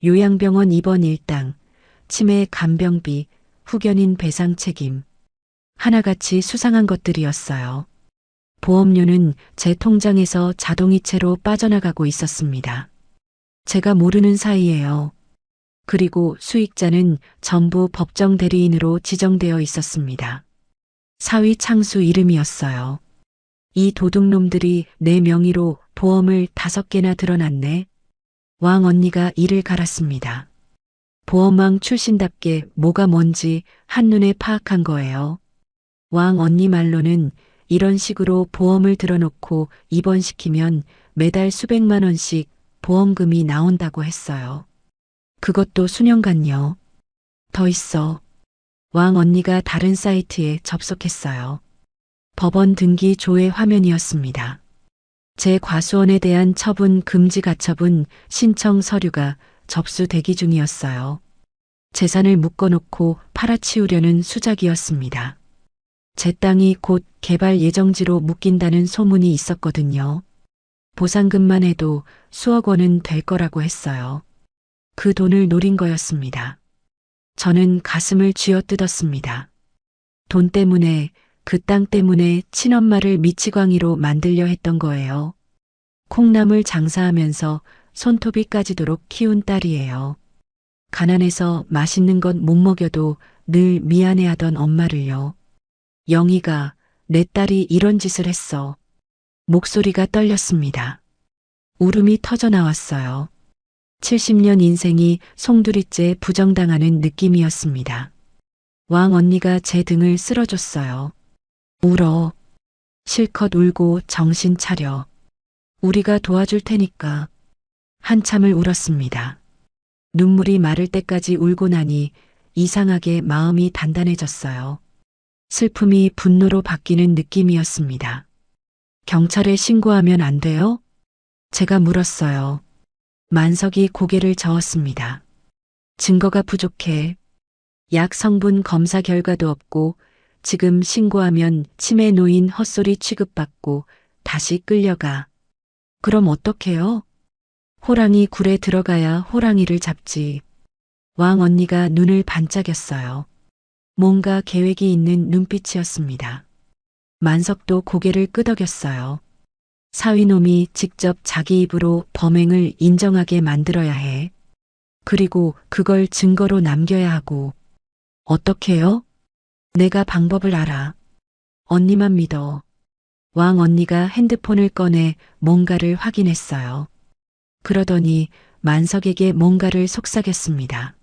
Speaker 2: 요양병원 입원 일당, 치매 간병비, 후견인 배상 책임. 하나같이 수상한 것들이었어요. 보험료는 제 통장에서 자동이체로 빠져나가고 있었습니다. 제가 모르는 사이에요. 그리고 수익자는 전부 법정 대리인으로 지정되어 있었습니다. 사위 창수 이름이었어요. 이 도둑놈들이 내 명의로 보험을 5개나 들어놨네. 왕 언니가 이를 갈았습니다. 보험왕 출신답게 뭐가 뭔지 한눈에 파악한 거예요. 왕 언니 말로는 이런 식으로 보험을 들어놓고 입원시키면 매달 수백만 원씩 보험금이 나온다고 했어요. 그것도 수년간요. 더 있어. 왕 언니가 다른 사이트에 접속했어요. 법원 등기 조회 화면이었습니다. 제 과수원에 대한 처분 금지 가처분 신청 서류가 접수 대기 중이었어요. 재산을 묶어놓고 팔아치우려는 수작이었습니다. 제 땅이 곧 개발 예정지로 묶인다는 소문이 있었거든요. 보상금만 해도 수억 원은 될 거라고 했어요. 그 돈을 노린 거였습니다. 저는 가슴을 쥐어뜯었습니다. 돈 때문에, 그 땅 때문에 친엄마를 미치광이로 만들려 했던 거예요. 콩나물 장사하면서 손톱이 까지도록 키운 딸이에요. 가난해서 맛있는 것 못 먹여도 늘 미안해하던 엄마를요. 영희가 내 딸이 이런 짓을 했어. 목소리가 떨렸습니다. 울음이 터져 나왔어요. 70년 인생이 송두리째 부정당하는 느낌이었습니다. 왕 언니가 제 등을 쓸어줬어요. 울어. 실컷 울고 정신 차려. 우리가 도와줄 테니까. 한참을 울었습니다. 눈물이 마를 때까지 울고 나니 이상하게 마음이 단단해졌어요. 슬픔이 분노로 바뀌는 느낌이었습니다. 경찰에 신고하면 안 돼요? 제가 물었어요. 만석이 고개를 저었습니다. 증거가 부족해. 약 성분 검사 결과도 없고 지금 신고하면 치매 노인 헛소리 취급받고 다시 끌려가. 그럼 어떡해요? 호랑이 굴에 들어가야 호랑이를 잡지. 왕 언니가 눈을 반짝였어요. 뭔가 계획이 있는 눈빛이었습니다. 만석도 고개를 끄덕였어요. 사위놈이 직접 자기 입으로 범행을 인정하게 만들어야 해. 그리고 그걸 증거로 남겨야 하고. 어떻게요? 내가 방법을 알아. 언니만 믿어. 왕 언니가 핸드폰을 꺼내 뭔가를 확인했어요. 그러더니 만석에게 뭔가를 속삭였습니다.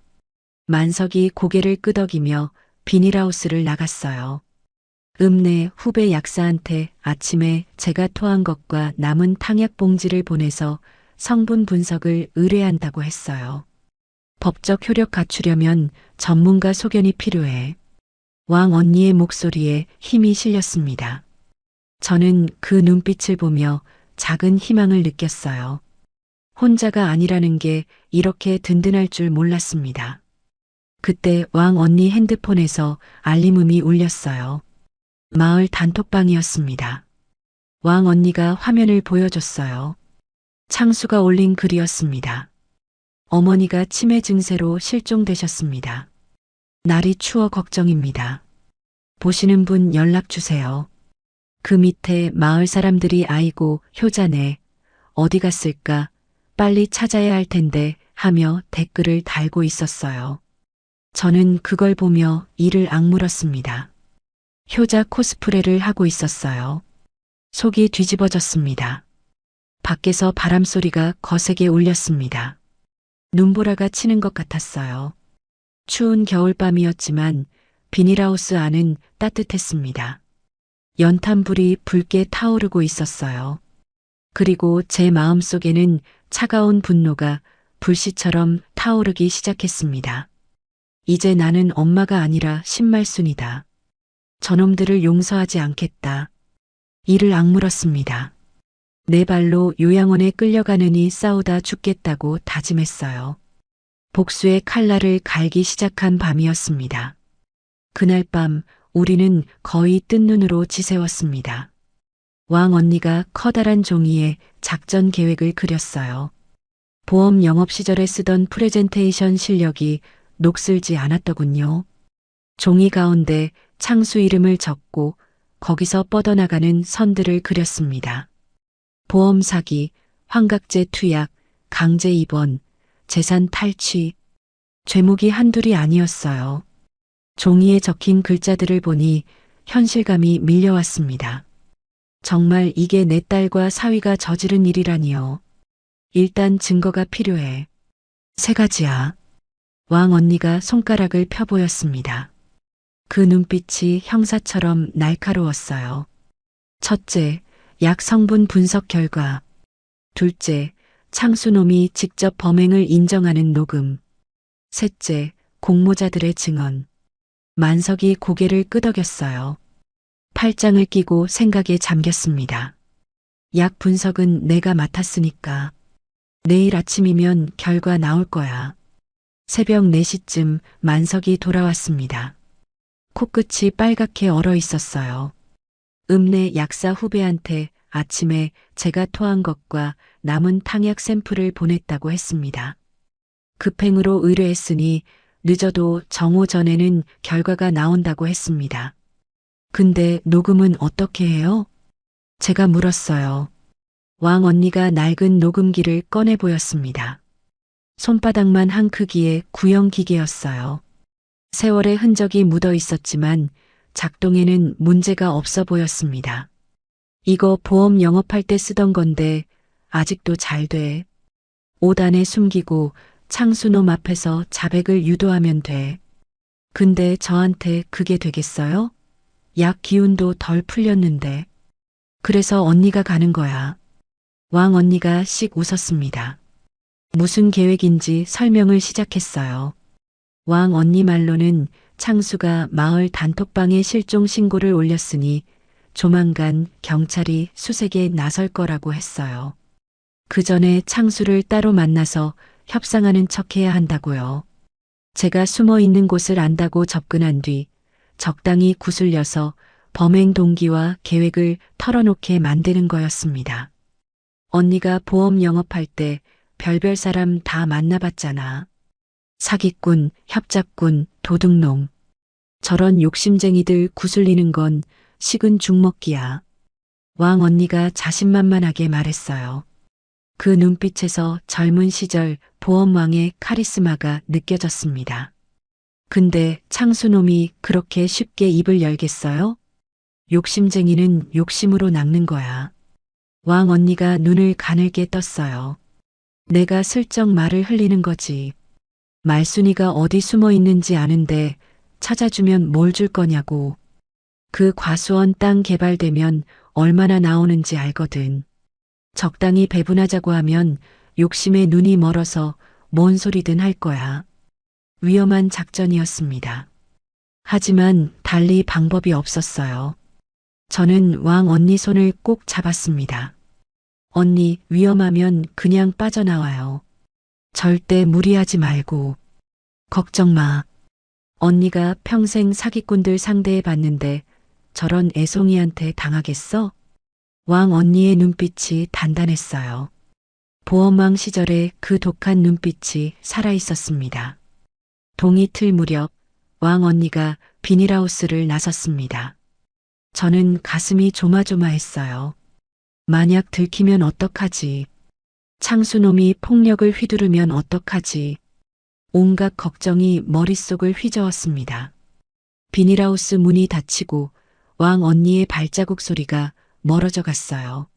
Speaker 2: 만석이 고개를 끄덕이며 비닐하우스를 나갔어요. 읍내 후배 약사한테 아침에 제가 토한 것과 남은 탕약 봉지를 보내서 성분 분석을 의뢰한다고 했어요. 법적 효력 갖추려면 전문가 소견이 필요해. 왕 언니의 목소리에 힘이 실렸습니다. 저는 그 눈빛을 보며 작은 희망을 느꼈어요. 혼자가 아니라는 게 이렇게 든든할 줄 몰랐습니다. 그때 왕 언니 핸드폰에서 알림음이 울렸어요. 마을 단톡방이었습니다. 왕 언니가 화면을 보여줬어요. 창수가 올린 글이었습니다. 어머니가 치매 증세로 실종되셨습니다. 날이 추워 걱정입니다. 보시는 분 연락 주세요. 그 밑에 마을 사람들이 아이고 효자네. 어디 갔을까? 빨리 찾아야 할 텐데 하며 댓글을 달고 있었어요. 저는 그걸 보며 이를 악물었습니다. 효자 코스프레를 하고 있었어요. 속이 뒤집어졌습니다. 밖에서 바람소리가 거세게 울렸습니다. 눈보라가 치는 것 같았어요. 추운 겨울밤이었지만 비닐하우스 안은 따뜻했습니다. 연탄불이 붉게 타오르고 있었어요. 그리고 제 마음속에는 차가운 분노가 불씨처럼 타오르기 시작했습니다. 이제 나는 엄마가 아니라 신말순이다. 저놈들을 용서하지 않겠다. 이를 악물었습니다. 내 발로 요양원에 끌려가느니 싸우다 죽겠다고 다짐했어요. 복수의 칼날을 갈기 시작한 밤이었습니다. 그날 밤 우리는 거의 뜬 눈으로 지새웠습니다. 왕 언니가 커다란 종이에 작전 계획을 그렸어요. 보험 영업 시절에 쓰던 프레젠테이션 실력이 녹슬지 않았더군요. 종이 가운데 창수 이름을 적고 거기서 뻗어나가는 선들을 그렸습니다. 보험 사기, 환각제 투약, 강제 입원, 재산 탈취. 죄목이 한둘이 아니었어요. 종이에 적힌 글자들을 보니 현실감이 밀려왔습니다. 정말 이게 내 딸과 사위가 저지른 일이라니요. 일단 증거가 필요해. 3가지야. 왕 언니가 손가락을 펴보였습니다. 그 눈빛이 형사처럼 날카로웠어요. 첫째, 약 성분 분석 결과. 둘째, 창수놈이 직접 범행을 인정하는 녹음. 셋째, 공모자들의 증언. 만석이 고개를 끄덕였어요. 팔짱을 끼고 생각에 잠겼습니다. 약 분석은 내가 맡았으니까. 내일 아침이면 결과 나올 거야. 새벽 4시쯤 만석이 돌아왔습니다. 코끝이 빨갛게 얼어 있었어요. 읍내 약사 후배한테 아침에 제가 토한 것과 남은 탕약 샘플을 보냈다고 했습니다. 급행으로 의뢰했으니 늦어도 정오 전에는 결과가 나온다고 했습니다. 근데 녹음은 어떻게 해요? 제가 물었어요. 왕 언니가 낡은 녹음기를 꺼내 보였습니다. 손바닥만 한 크기의 구형 기계였어요. 세월의 흔적이 묻어 있었지만 작동에는 문제가 없어 보였습니다. 이거 보험 영업할 때 쓰던 건데 아직도 잘 돼. 옷 안에 숨기고 창수놈 앞에서 자백을 유도하면 돼. 근데 저한테 그게 되겠어요? 약 기운도 덜 풀렸는데. 그래서 언니가 가는 거야. 왕 언니가 씩 웃었습니다. 무슨 계획인지 설명을 시작했어요. 왕 언니 말로는 창수가 마을 단톡방에 실종 신고를 올렸으니 조만간 경찰이 수색에 나설 거라고 했어요. 그 전에 창수를 따로 만나서 협상하는 척해야 한다고요. 제가 숨어 있는 곳을 안다고 접근한 뒤 적당히 구슬려서 범행 동기와 계획을 털어놓게 만드는 거였습니다. 언니가 보험 영업할 때 별별 사람 다 만나봤잖아. 사기꾼, 협잡꾼, 도둑놈. 저런 욕심쟁이들 구슬리는 건 식은 죽 먹기야. 왕 언니가 자신만만하게 말했어요. 그 눈빛에서 젊은 시절 보험왕의 카리스마가 느껴졌습니다. 근데 창수놈이 그렇게 쉽게 입을 열겠어요? 욕심쟁이는 욕심으로 낚는 거야. 왕 언니가 눈을 가늘게 떴어요. 내가 슬쩍 말을 흘리는 거지. 말순이가 어디 숨어 있는지 아는데 찾아주면 뭘 줄 거냐고. 그 과수원 땅 개발되면 얼마나 나오는지 알거든. 적당히 배분하자고 하면 욕심에 눈이 멀어서 뭔 소리든 할 거야. 위험한 작전이었습니다. 하지만 달리 방법이 없었어요. 저는 왕 언니 손을 꼭 잡았습니다. 언니, 위험하면 그냥 빠져나와요. 절대 무리하지 말고. 걱정 마. 언니가 평생 사기꾼들 상대해 봤는데 저런 애송이한테 당하겠어? 왕 언니의 눈빛이 단단했어요. 보험왕 시절에 그 독한 눈빛이 살아있었습니다. 동이 틀 무렵 왕 언니가 비닐하우스를 나섰습니다. 저는 가슴이 조마조마했어요. 만약 들키면 어떡하지? 창수놈이 폭력을 휘두르면 어떡하지? 온갖 걱정이 머릿속을 휘저었습니다. 비닐하우스 문이 닫히고 왕 언니의 발자국 소리가 멀어져 갔어요.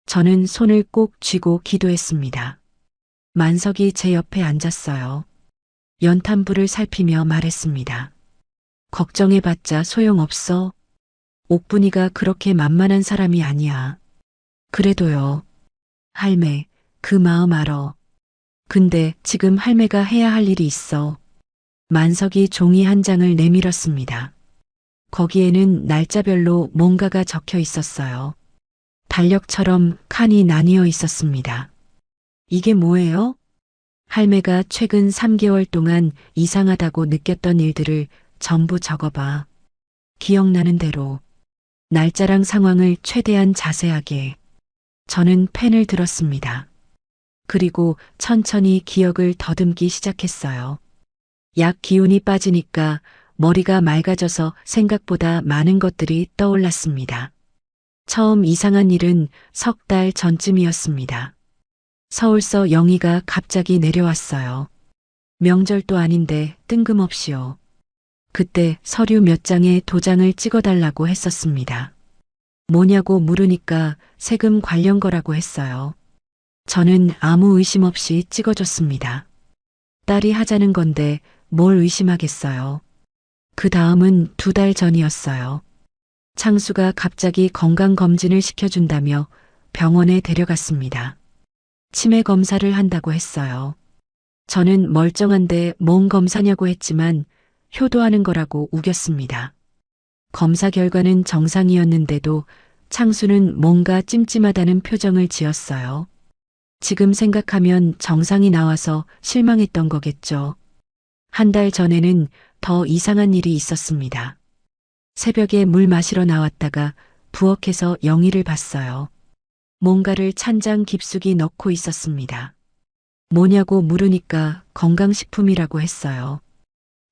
Speaker 2: 저는 손을 꼭 쥐고 기도했습니다. 만석이 제 옆에 앉았어요. 연탄불을 살피며 말했습니다. 걱정해봤자 소용없어. 옥분이가 그렇게 만만한 사람이 아니야. 그래도요. 할매, 그 마음 알아. 근데 지금 할매가 해야 할 일이 있어. 만석이 종이 한 장을 내밀었습니다. 거기에는 날짜별로 뭔가가 적혀 있었어요. 달력처럼 칸이 나뉘어 있었습니다. 이게 뭐예요? 할매가 최근 3개월 동안 이상하다고 느꼈던 일들을 전부 적어봐. 기억나는 대로. 날짜랑 상황을 최대한 자세하게. 저는 펜을 들었습니다. 그리고 천천히 기억을 더듬기 시작했어요. 약 기운이 빠지니까 머리가 맑아져서 생각보다 많은 것들이 떠올랐습니다. 처음 이상한 일은 3달 전쯤이었습니다. 서울서 영희가 갑자기 내려왔어요. 명절도 아닌데 뜬금없이요. 그때 서류 몇 장에 도장을 찍어달라고 했었습니다. 뭐냐고 물으니까 세금 관련 거라고 했어요. 저는 아무 의심 없이 찍어줬습니다. 딸이 하자는 건데 뭘 의심하겠어요. 그 다음은 2달 전이었어요. 창수가 갑자기 건강검진을 시켜준다며 병원에 데려갔습니다. 치매 검사를 한다고 했어요. 저는 멀쩡한데 뭔 검사냐고 했지만 효도하는 거라고 우겼습니다. 검사 결과는 정상이었는데도 창수는 뭔가 찜찜하다는 표정을 지었어요. 지금 생각하면 정상이 나와서 실망했던 거겠죠. 1달 전에는 더 이상한 일이 있었습니다. 새벽에 물 마시러 나왔다가 부엌에서 영희를 봤어요. 뭔가를 찬장 깊숙이 넣고 있었습니다. 뭐냐고 물으니까 건강식품이라고 했어요.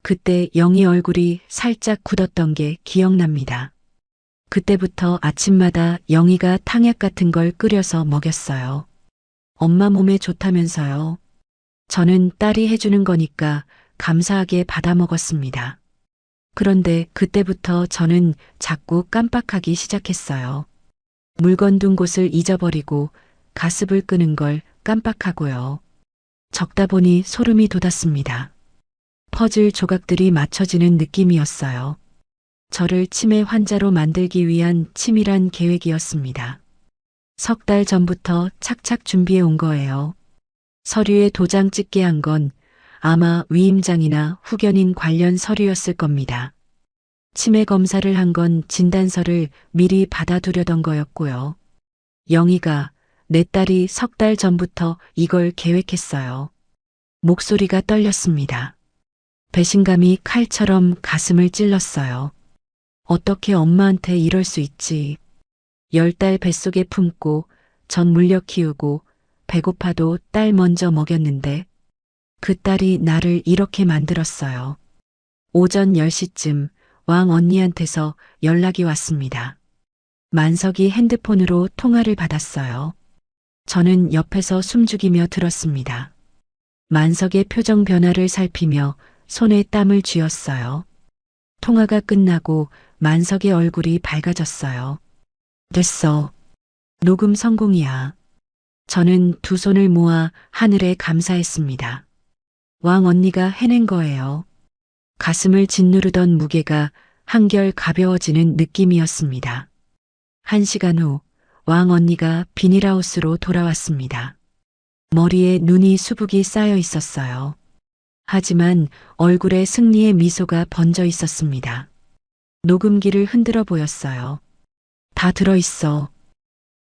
Speaker 2: 그때 영희 얼굴이 살짝 굳었던 게 기억납니다. 그때부터 아침마다 영희가 탕약 같은 걸 끓여서 먹였어요. 엄마 몸에 좋다면서요. 저는 딸이 해주는 거니까 감사하게 받아 먹었습니다. 그런데 그때부터 저는 자꾸 깜빡하기 시작했어요. 물건 둔 곳을 잊어버리고 가습을 끄는 걸 깜빡하고요. 적다 보니 소름이 돋았습니다. 퍼즐 조각들이 맞춰지는 느낌이었어요. 저를 치매 환자로 만들기 위한 치밀한 계획이었습니다. 3달 전부터 착착 준비해 온 거예요. 서류에 도장 찍게 한 건 아마 위임장이나 후견인 관련 서류였을 겁니다. 치매 검사를 한 건 진단서를 미리 받아두려던 거였고요. 영희가 내 딸이 3달 전부터 이걸 계획했어요. 목소리가 떨렸습니다. 배신감이 칼처럼 가슴을 찔렀어요. 어떻게 엄마한테 이럴 수 있지. 10달 뱃속에 품고 전 물려 키우고 배고파도 딸 먼저 먹였는데 그 딸이 나를 이렇게 만들었어요. 오전 10시쯤 왕 언니한테서 연락이 왔습니다. 만석이 핸드폰으로 통화를 받았어요. 저는 옆에서 숨죽이며 들었습니다. 만석의 표정 변화를 살피며 손에 땀을 쥐었어요. 통화가 끝나고 만석의 얼굴이 밝아졌어요. 됐어. 녹음 성공이야. 저는 2 손을 모아 하늘에 감사했습니다. 왕 언니가 해낸 거예요. 가슴을 짓누르던 무게가 한결 가벼워지는 느낌이었습니다. 1시간 후 왕 언니가 비닐하우스로 돌아왔습니다. 머리에 눈이 수북이 쌓여 있었어요. 하지만 얼굴에 승리의 미소가 번져 있었습니다. 녹음기를 흔들어 보였어요. 다 들어있어.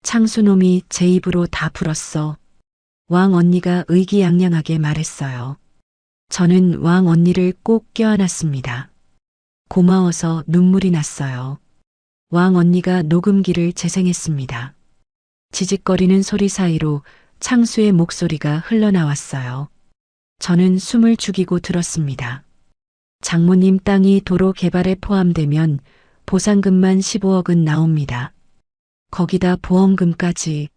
Speaker 2: 창수놈이 제 입으로 다 풀었어. 왕 언니가 의기양양하게 말했어요. 저는 왕 언니를 꼭 껴안았습니다. 고마워서 눈물이 났어요. 왕 언니가 녹음기를 재생했습니다. 지직거리는 소리 사이로 창수의 목소리가 흘러나왔어요. 저는 숨을 죽이고 들었습니다. 장모님 땅이 도로 개발에 포함되면 보상금만 15억은 나옵니다. 거기다 보험금까지.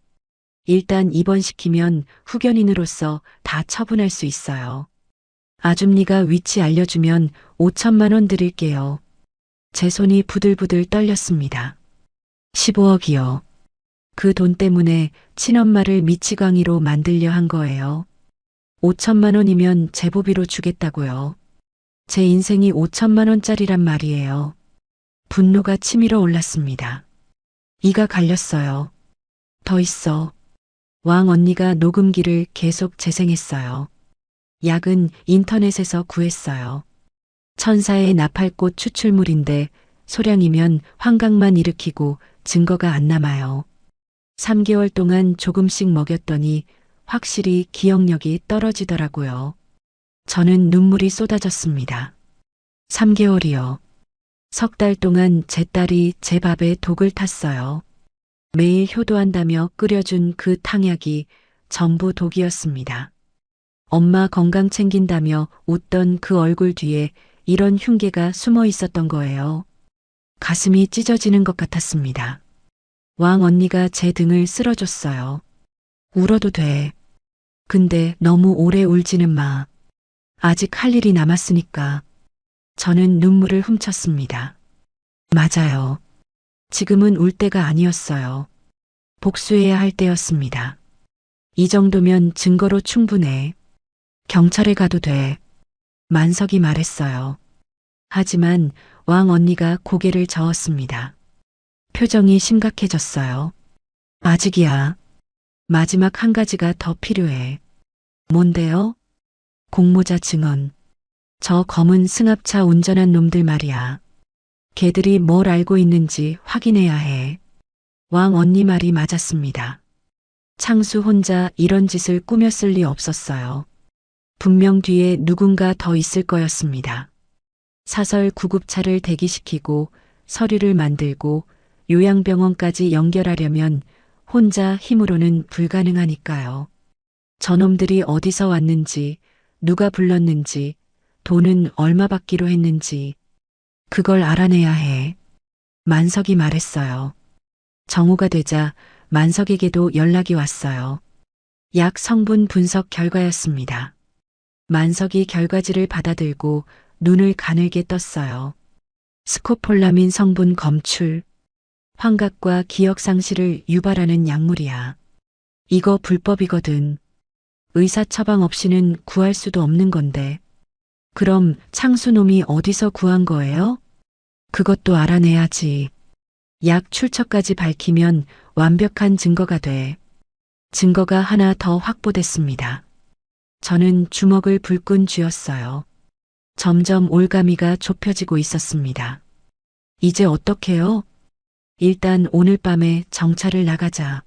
Speaker 2: 일단 입원시키면 후견인으로서 다 처분할 수 있어요. 아줌니가 위치 알려주면 5천만 원 드릴게요. 제 손이 부들부들 떨렸습니다. 15억이요. 그 돈 때문에 친엄마를 미치광이로 만들려 한 거예요. 5천만 원이면 제보비로 주겠다고요. 제 인생이 5천만 원짜리란 말이에요. 분노가 치밀어 올랐습니다. 이가 갈렸어요. 더 있어. 왕 언니가 녹음기를 계속 재생했어요. 약은 인터넷에서 구했어요. 천사의 나팔꽃 추출물인데 소량이면 환각만 일으키고 증거가 안 남아요. 3개월 동안 조금씩 먹였더니 확실히 기억력이 떨어지더라고요. 저는 눈물이 쏟아졌습니다. 3개월이요. 3달 동안 제 딸이 제 밥에 독을 탔어요. 매일 효도한다며 끓여준 그 탕약이 전부 독이었습니다. 엄마 건강 챙긴다며 웃던 그 얼굴 뒤에 이런 흉계가 숨어 있었던 거예요. 가슴이 찢어지는 것 같았습니다. 왕 언니가 제 등을 쓸어줬어요. 울어도 돼. 근데 너무 오래 울지는 마. 아직 할 일이 남았으니까. 저는 눈물을 훔쳤습니다. 맞아요. 지금은 울 때가 아니었어요. 복수해야 할 때였습니다. 이 정도면 증거로 충분해. 경찰에 가도 돼. 만석이 말했어요. 하지만 왕 언니가 고개를 저었습니다. 표정이 심각해졌어요. 아직이야. 마지막 한 가지가 더 필요해. 뭔데요? 공모자 증언. 저 검은 승합차 운전한 놈들 말이야. 걔들이 뭘 알고 있는지 확인해야 해. 왕 언니 말이 맞았습니다. 창수 혼자 이런 짓을 꾸몄을 리 없었어요. 분명 뒤에 누군가 더 있을 거였습니다. 사설 구급차를 대기시키고 서류를 만들고 요양병원까지 연결하려면 혼자 힘으로는 불가능하니까요. 저놈들이 어디서 왔는지, 누가 불렀는지, 돈은 얼마 받기로 했는지, 그걸 알아내야 해. 만석이 말했어요. 정오가 되자 만석에게도 연락이 왔어요. 약 성분 분석 결과였습니다. 만석이 결과지를 받아들고 눈을 가늘게 떴어요. 스코폴라민 성분 검출. 환각과 기억 상실을 유발하는 약물이야. 이거 불법이거든. 의사 처방 없이는 구할 수도 없는 건데. 그럼 창수놈이 어디서 구한 거예요? 그것도 알아내야지. 약 출처까지 밝히면 완벽한 증거가 돼. 증거가 하나 더 확보됐습니다. 저는 주먹을 불끈 쥐었어요. 점점 올가미가 좁혀지고 있었습니다. 이제 어떡해요? 일단 오늘 밤에 정찰을 나가자.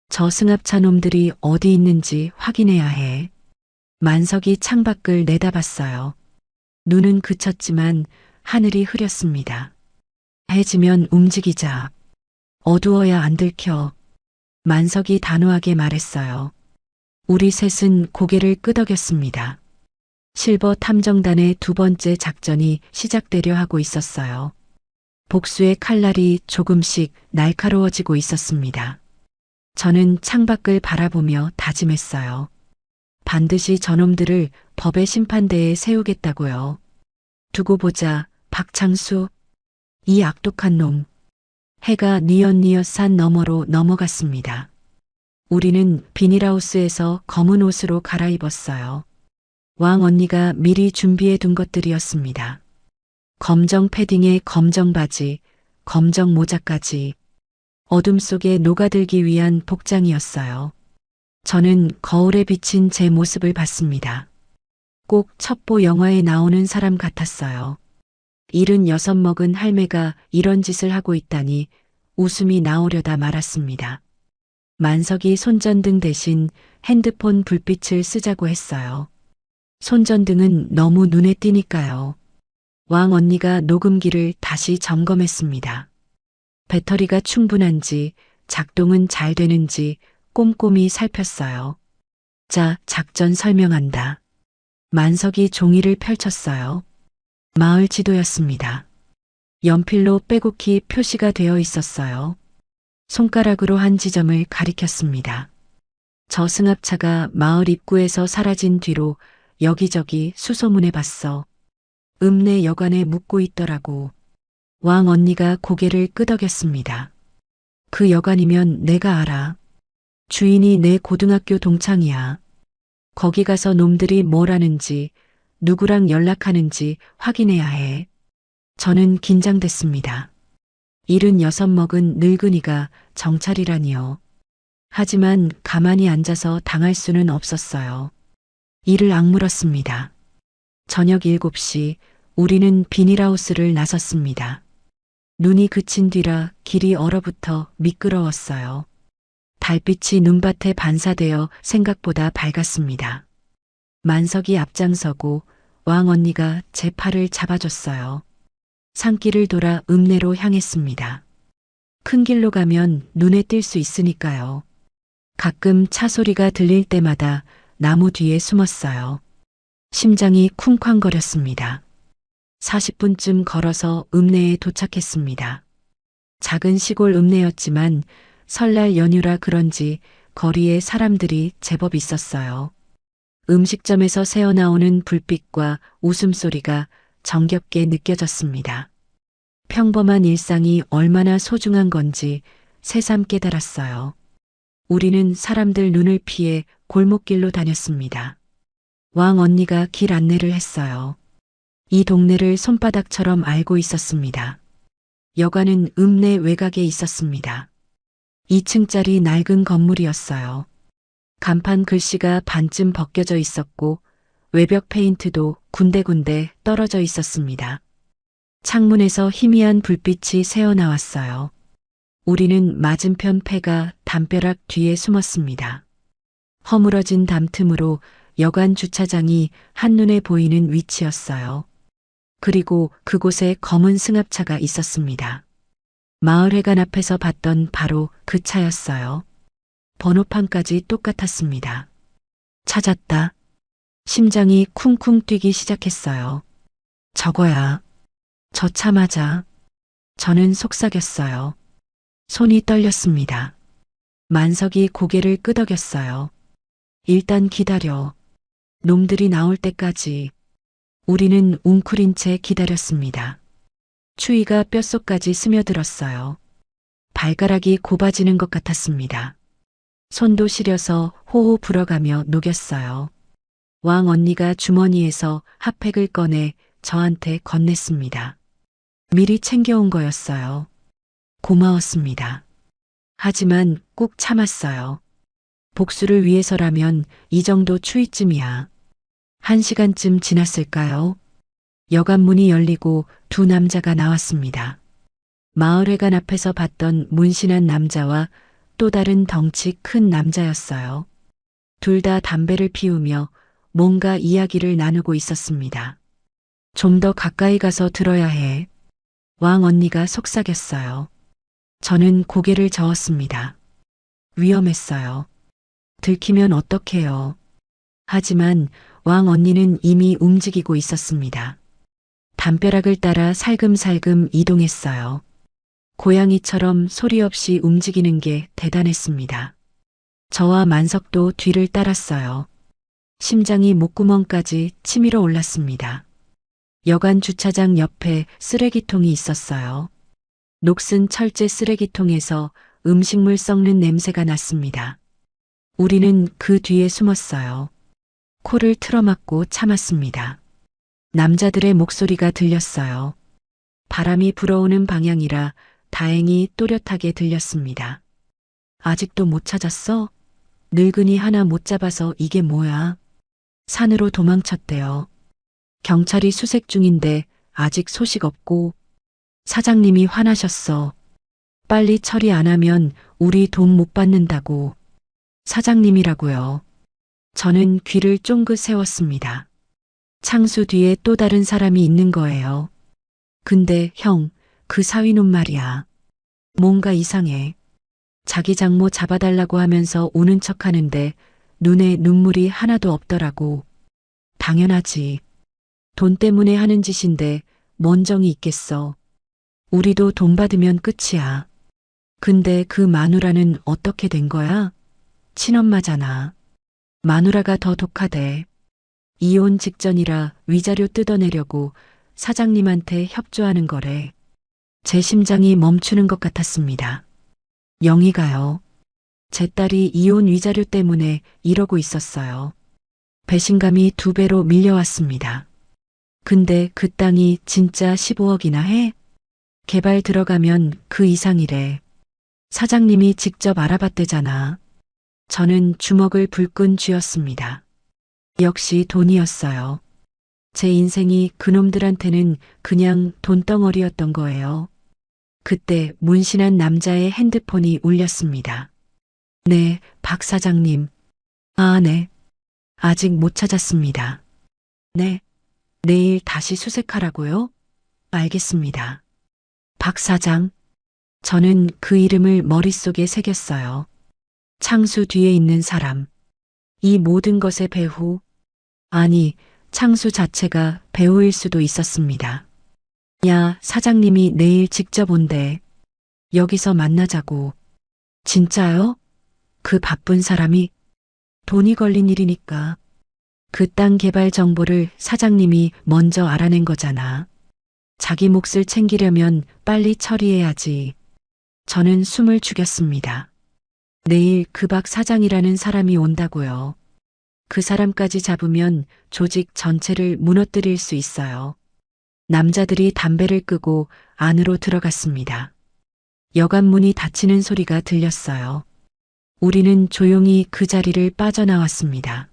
Speaker 2: 저 승합차 놈들이 어디 있는지 확인해야 해. 만석이 창밖을 내다봤어요. 눈은 그쳤지만 하늘이 흐렸습니다. 해지면 움직이자. 어두워야 안 들켜. 만석이 단호하게 말했어요. 우리 셋은 고개를 끄덕였습니다. 실버 탐정단의 두 번째 작전이 시작되려 하고 있었어요. 복수의 칼날이 조금씩 날카로워지고 있었습니다. 저는 창밖을 바라보며 다짐했어요. 반드시 저놈들을 법의 심판대에 세우겠다고요. 두고 보자, 박창수. 이 악독한 놈. 해가 뉘엿뉘엿 산 너머로 넘어갔습니다. 우리는 비닐하우스에서 검은 옷으로 갈아입었어요. 왕 언니가 미리 준비해 둔 것들이었습니다. 검정 패딩에 검정 바지, 검정 모자까지. 어둠 속에 녹아들기 위한 복장이었어요. 저는 거울에 비친 제 모습을 봤습니다. 꼭 첩보 영화에 나오는 사람 같았어요. 76 먹은 할매가 이런 짓을 하고 있다니 웃음이 나오려다 말았습니다. 만석이 손전등 대신 핸드폰 불빛을 쓰자고 했어요. 손전등은 너무 눈에 띄니까요. 왕 언니가 녹음기를 다시 점검했습니다. 배터리가 충분한지, 작동은 잘 되는지 꼼꼼히 살폈어요. 자, 작전 설명한다. 만석이 종이를 펼쳤어요. 마을 지도였습니다. 연필로 빼곡히 표시가 되어 있었어요. 손가락으로 한 지점을 가리켰습니다. 저 승합차가 마을 입구에서 사라진 뒤로 여기저기 수소문해 봤어. 읍내 여관에 묵고 있더라고. 왕 언니가 고개를 끄덕였습니다. 그 여관이면 내가 알아. 주인이 내 고등학교 동창이야. 거기 가서 놈들이 뭘 하는지, 누구랑 연락하는지 확인해야 해. 저는 긴장됐습니다. 76 먹은 늙은이가 정찰이라니요. 하지만 가만히 앉아서 당할 수는 없었어요. 이를 악물었습니다. 저녁 7시 우리는 비닐하우스를 나섰습니다. 눈이 그친 뒤라 길이 얼어붙어 미끄러웠어요. 달빛이 눈밭에 반사되어 생각보다 밝았습니다. 만석이 앞장서고 왕 언니가 제 팔을 잡아줬어요. 산길을 돌아 읍내로 향했습니다. 큰 길로 가면 눈에 띌 수 있으니까요. 가끔 차 소리가 들릴 때마다 나무 뒤에 숨었어요. 심장이 쿵쾅거렸습니다. 40분쯤 걸어서 읍내에 도착했습니다. 작은 시골 읍내였지만 설날 연휴라 그런지 거리에 사람들이 제법 있었어요. 음식점에서 새어나오는 불빛과 웃음소리가 정겹게 느껴졌습니다. 평범한 일상이 얼마나 소중한 건지 새삼 깨달았어요. 우리는 사람들 눈을 피해 골목길로 다녔습니다. 왕 언니가 길 안내를 했어요. 이 동네를 손바닥처럼 알고 있었습니다. 여관은 읍내 외곽에 있었습니다. 2층짜리 낡은 건물이었어요. 간판 글씨가 반쯤 벗겨져 있었고 외벽 페인트도 군데군데 떨어져 있었습니다. 창문에서 희미한 불빛이 새어나왔어요. 우리는 맞은편 폐가 담벼락 뒤에 숨었습니다. 허물어진 담 틈으로 여관 주차장이 한눈에 보이는 위치였어요. 그리고 그곳에 검은 승합차가 있었습니다. 마을회관 앞에서 봤던 바로 그 차였어요. 번호판까지 똑같았습니다. 찾았다. 심장이 쿵쿵 뛰기 시작했어요. 저거야. 저 차 맞아. 저는 속삭였어요. 손이 떨렸습니다. 만석이 고개를 끄덕였어요. 일단 기다려. 놈들이 나올 때까지. 우리는 웅크린 채 기다렸습니다. 추위가 뼛속까지 스며들었어요. 발가락이 곱아지는 것 같았습니다. 손도 시려서 호호 불어가며 녹였어요. 왕 언니가 주머니에서 핫팩을 꺼내 저한테 건넸습니다. 미리 챙겨온 거였어요. 고마웠습니다. 하지만 꾹 참았어요. 복수를 위해서라면 이 정도 추위쯤이야. 1시간쯤 지났을까요? 여관 문이 열리고 두 남자가 나왔습니다. 마을회관 앞에서 봤던 문신한 남자와 또 다른 덩치 큰 남자였어요. 둘 다 담배를 피우며 뭔가 이야기를 나누고 있었습니다. 좀 더 가까이 가서 들어야 해. 왕 언니가 속삭였어요. 저는 고개를 저었습니다. 위험했어요. 들키면 어떡해요. 하지만 왕 언니는 이미 움직이고 있었습니다. 담벼락을 따라 살금살금 이동했어요. 고양이처럼 소리 없이 움직이는 게 대단했습니다. 저와 만석도 뒤를 따랐어요. 심장이 목구멍까지 치밀어 올랐습니다. 여관 주차장 옆에 쓰레기통이 있었어요. 녹슨 철제 쓰레기통에서 음식물 썩는 냄새가 났습니다. 우리는 그 뒤에 숨었어요. 코를 틀어막고 참았습니다. 남자들의 목소리가 들렸어요. 바람이 불어오는 방향이라 다행히 또렷하게 들렸습니다. 아직도 못 찾았어? 늙은이 하나 못 잡아서 이게 뭐야? 산으로 도망쳤대요. 경찰이 수색 중인데 아직 소식 없고 사장님이 화나셨어. 빨리 처리 안 하면 우리 돈 못 받는다고. 사장님이라고요. 저는 귀를 쫑긋 세웠습니다. 창수 뒤에 또 다른 사람이 있는 거예요. 근데 형, 그 사위놈 말이야. 뭔가 이상해. 자기 장모 잡아달라고 하면서 우는 척 하는데 눈에 눈물이 하나도 없더라고. 당연하지. 돈 때문에 하는 짓인데 뭔 정이 있겠어. 우리도 돈 받으면 끝이야. 근데 그 마누라는 어떻게 된 거야? 친엄마잖아. 마누라가 더 독하대. 이혼 직전이라 위자료 뜯어내려고 사장님한테 협조하는 거래. 제 심장이 멈추는 것 같았습니다. 영희가요. 제 딸이 이혼 위자료 때문에 이러고 있었어요. 배신감이 2배로 밀려왔습니다. 근데 그 땅이 진짜 15억이나 해? 개발 들어가면 그 이상이래. 사장님이 직접 알아봤대잖아. 저는 주먹을 불끈 쥐었습니다. 역시 돈이었어요. 제 인생이 그놈들한테는 그냥 돈덩어리였던 거예요. 그때 문신한 남자의 핸드폰이 울렸습니다. 네, 박 사장님. 아, 네. 아직 못 찾았습니다. 네. 내일 다시 수색하라고요? 알겠습니다. 박 사장. 저는 그 이름을 머릿속에 새겼어요. 창수 뒤에 있는 사람. 이 모든 것의 배후. 아니, 창수 자체가 배우일 수도 있었습니다. 야, 사장님이 내일 직접 온대. 여기서 만나자고. 진짜요? 그 바쁜 사람이 돈이 걸린 일이니까. 그 땅 개발 정보를 사장님이 먼저 알아낸 거잖아. 자기 몫을 챙기려면 빨리 처리해야지. 저는 숨을 죽였습니다. 내일 그 박 사장이라는 사람이 온다고요. 그 사람까지 잡으면 조직 전체를 무너뜨릴 수 있어요. 남자들이 담배를 끄고 안으로 들어갔습니다. 여관 문이 닫히는 소리가 들렸어요. 우리는 조용히 그 자리를 빠져나왔습니다.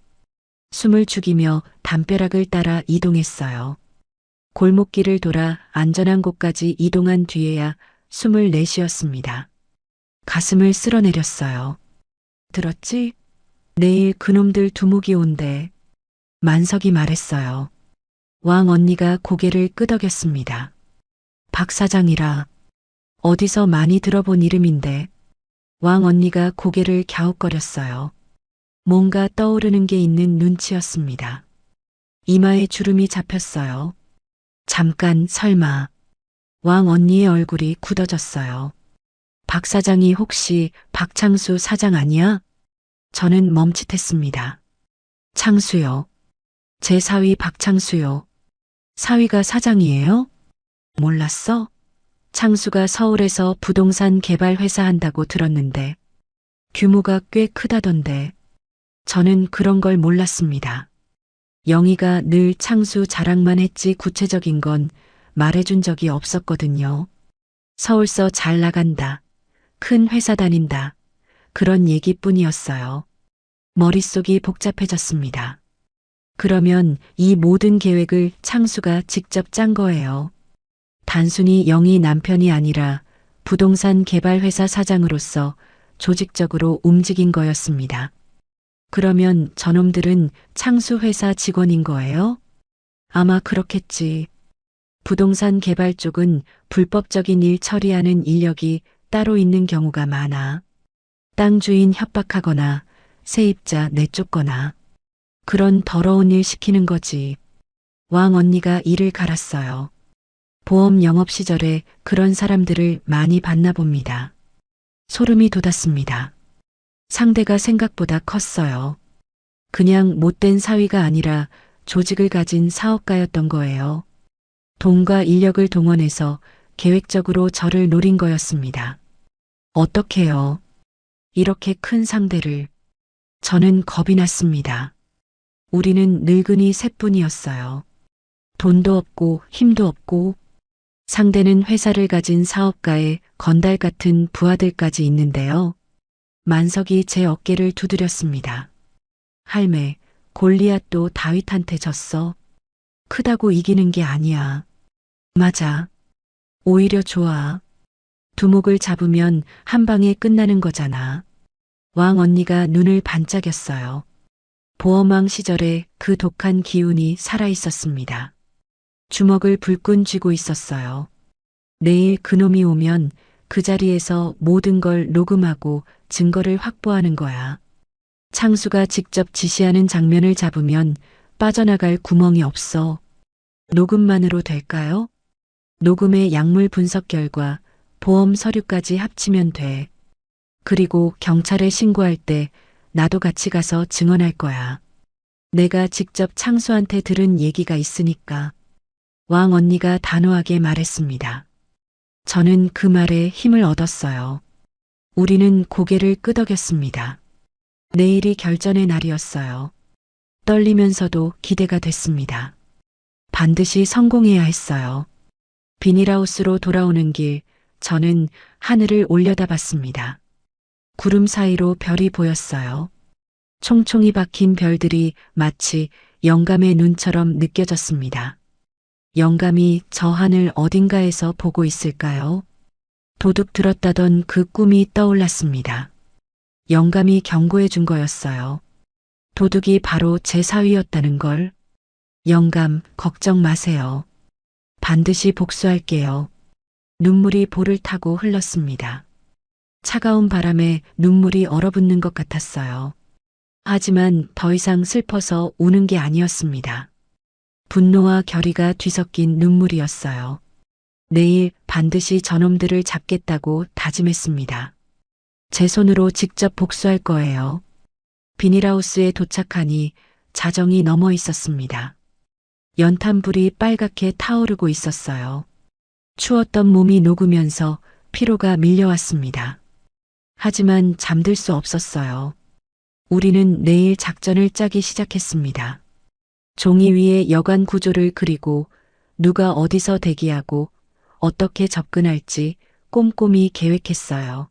Speaker 2: 숨을 죽이며 담벼락을 따라 이동했어요. 골목길을 돌아 안전한 곳까지 이동한 뒤에야 숨을 내쉬었습니다. 가슴을 쓸어내렸어요. 들었지? 내일 그놈들 두목이 온대. 만석이 말했어요. 왕 언니가 고개를 끄덕였습니다. 박 사장이라. 어디서 많이 들어본 이름인데. 왕 언니가 고개를 갸웃거렸어요. 뭔가 떠오르는 게 있는 눈치였습니다. 이마에 주름이 잡혔어요. 잠깐 설마. 왕 언니의 얼굴이 굳어졌어요. 박 사장이 혹시 박창수 사장 아니야? 저는 멈칫했습니다. 창수요. 제 사위 박창수요. 사위가 사장이에요? 몰랐어? 창수가 서울에서 부동산 개발 회사 한다고 들었는데 규모가 꽤 크다던데 저는 그런 걸 몰랐습니다. 영희가 늘 창수 자랑만 했지 구체적인 건 말해준 적이 없었거든요. 서울서 잘 나간다. 큰 회사 다닌다. 그런 얘기뿐이었어요. 머릿속이 복잡해졌습니다. 그러면 이 모든 계획을 창수가 직접 짠 거예요. 단순히 영희 남편이 아니라 부동산 개발 회사 사장으로서 조직적으로 움직인 거였습니다. 그러면 저놈들은 창수 회사 직원인 거예요? 아마 그렇겠지. 부동산 개발 쪽은 불법적인 일 처리하는 인력이 따로 있는 경우가 많아. 땅 주인 협박하거나 세입자 내쫓거나 그런 더러운 일 시키는 거지. 왕 언니가 이를 갈았어요. 보험 영업 시절에 그런 사람들을 많이 봤나 봅니다. 소름이 돋았습니다. 상대가 생각보다 컸어요. 그냥 못된 사위가 아니라 조직을 가진 사업가였던 거예요. 돈과 인력을 동원해서 계획적으로 저를 노린 거였습니다. 어떻게요? 이렇게 큰 상대를. 저는 겁이 났습니다. 우리는 늙은이 셋뿐이었어요. 돈도 없고 힘도 없고 상대는 회사를 가진 사업가의 건달 같은 부하들까지 있는데요. 만석이 제 어깨를 두드렸습니다. 할매, 골리앗도 다윗한테 졌어. 크다고 이기는 게 아니야. 맞아. 오히려 좋아. 두목을 잡으면 한 방에 끝나는 거잖아. 왕 언니가 눈을 반짝였어요. 보험왕 시절에 그 독한 기운이 살아있었습니다. 주먹을 불끈 쥐고 있었어요. 내일 그놈이 오면 그 자리에서 모든 걸 녹음하고 증거를 확보하는 거야. 창수가 직접 지시하는 장면을 잡으면 빠져나갈 구멍이 없어. 녹음만으로 될까요? 녹음의 약물 분석 결과 보험 서류까지 합치면 돼. 그리고 경찰에 신고할 때 나도 같이 가서 증언할 거야. 내가 직접 창수한테 들은 얘기가 있으니까. 왕 언니가 단호하게 말했습니다. 저는 그 말에 힘을 얻었어요. 우리는 고개를 끄덕였습니다. 내일이 결전의 날이었어요. 떨리면서도 기대가 됐습니다. 반드시 성공해야 했어요. 비닐하우스로 돌아오는 길, 저는 하늘을 올려다봤습니다. 구름 사이로 별이 보였어요. 총총이 박힌 별들이 마치 영감의 눈처럼 느껴졌습니다. 영감이 저 하늘 어딘가에서 보고 있을까요? 도둑 들었다던 그 꿈이 떠올랐습니다. 영감이 경고해 준 거였어요. 도둑이 바로 제 사위였다는 걸. 영감, 걱정 마세요. 반드시 복수할게요. 눈물이 볼을 타고 흘렀습니다. 차가운 바람에 눈물이 얼어붙는 것 같았어요. 하지만 더 이상 슬퍼서 우는 게 아니었습니다. 분노와 결의가 뒤섞인 눈물이었어요. 내일 반드시 저놈들을 잡겠다고 다짐했습니다. 제 손으로 직접 복수할 거예요. 비닐하우스에 도착하니 자정이 넘어 있었습니다. 연탄불이 빨갛게 타오르고 있었어요. 추웠던 몸이 녹으면서 피로가 밀려왔습니다. 하지만 잠들 수 없었어요. 우리는 내일 작전을 짜기 시작했습니다. 종이 위에 여관 구조를 그리고 누가 어디서 대기하고 어떻게 접근할지 꼼꼼히 계획했어요.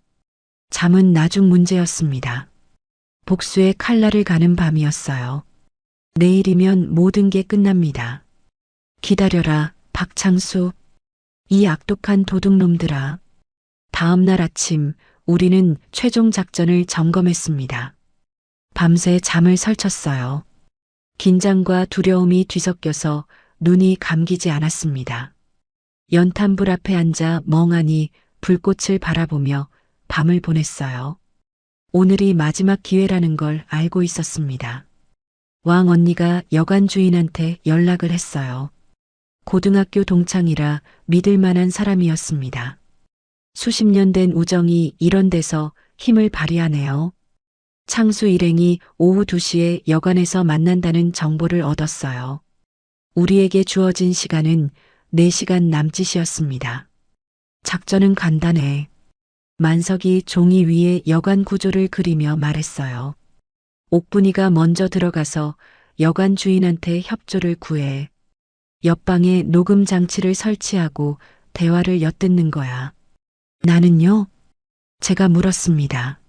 Speaker 2: 잠은 나중 문제였습니다. 복수의 칼날을 가는 밤이었어요. 내일이면 모든 게 끝납니다. 기다려라, 박창수. 이 악독한 도둑놈들아. 다음 날 아침 우리는 최종 작전을 점검했습니다. 밤새 잠을 설쳤어요. 긴장과 두려움이 뒤섞여서 눈이 감기지 않았습니다. 연탄불 앞에 앉아 멍하니 불꽃을 바라보며 밤을 보냈어요. 오늘이 마지막 기회라는 걸 알고 있었습니다. 왕 언니가 여관 주인한테 연락을 했어요. 고등학교 동창이라 믿을 만한 사람이었습니다. 수십 년 된 우정이 이런 데서 힘을 발휘하네요. 창수 일행이 오후 2시에 여관에서 만난다는 정보를 얻었어요. 우리에게 주어진 시간은 4시간 남짓이었습니다. 작전은 간단해. 만석이 종이 위에 여관 구조를 그리며 말했어요. 옥분이가 먼저 들어가서 여관 주인한테 협조를 구해. 옆방에 녹음 장치를 설치하고 대화를 엿듣는 거야. 나는요? 제가 물었습니다.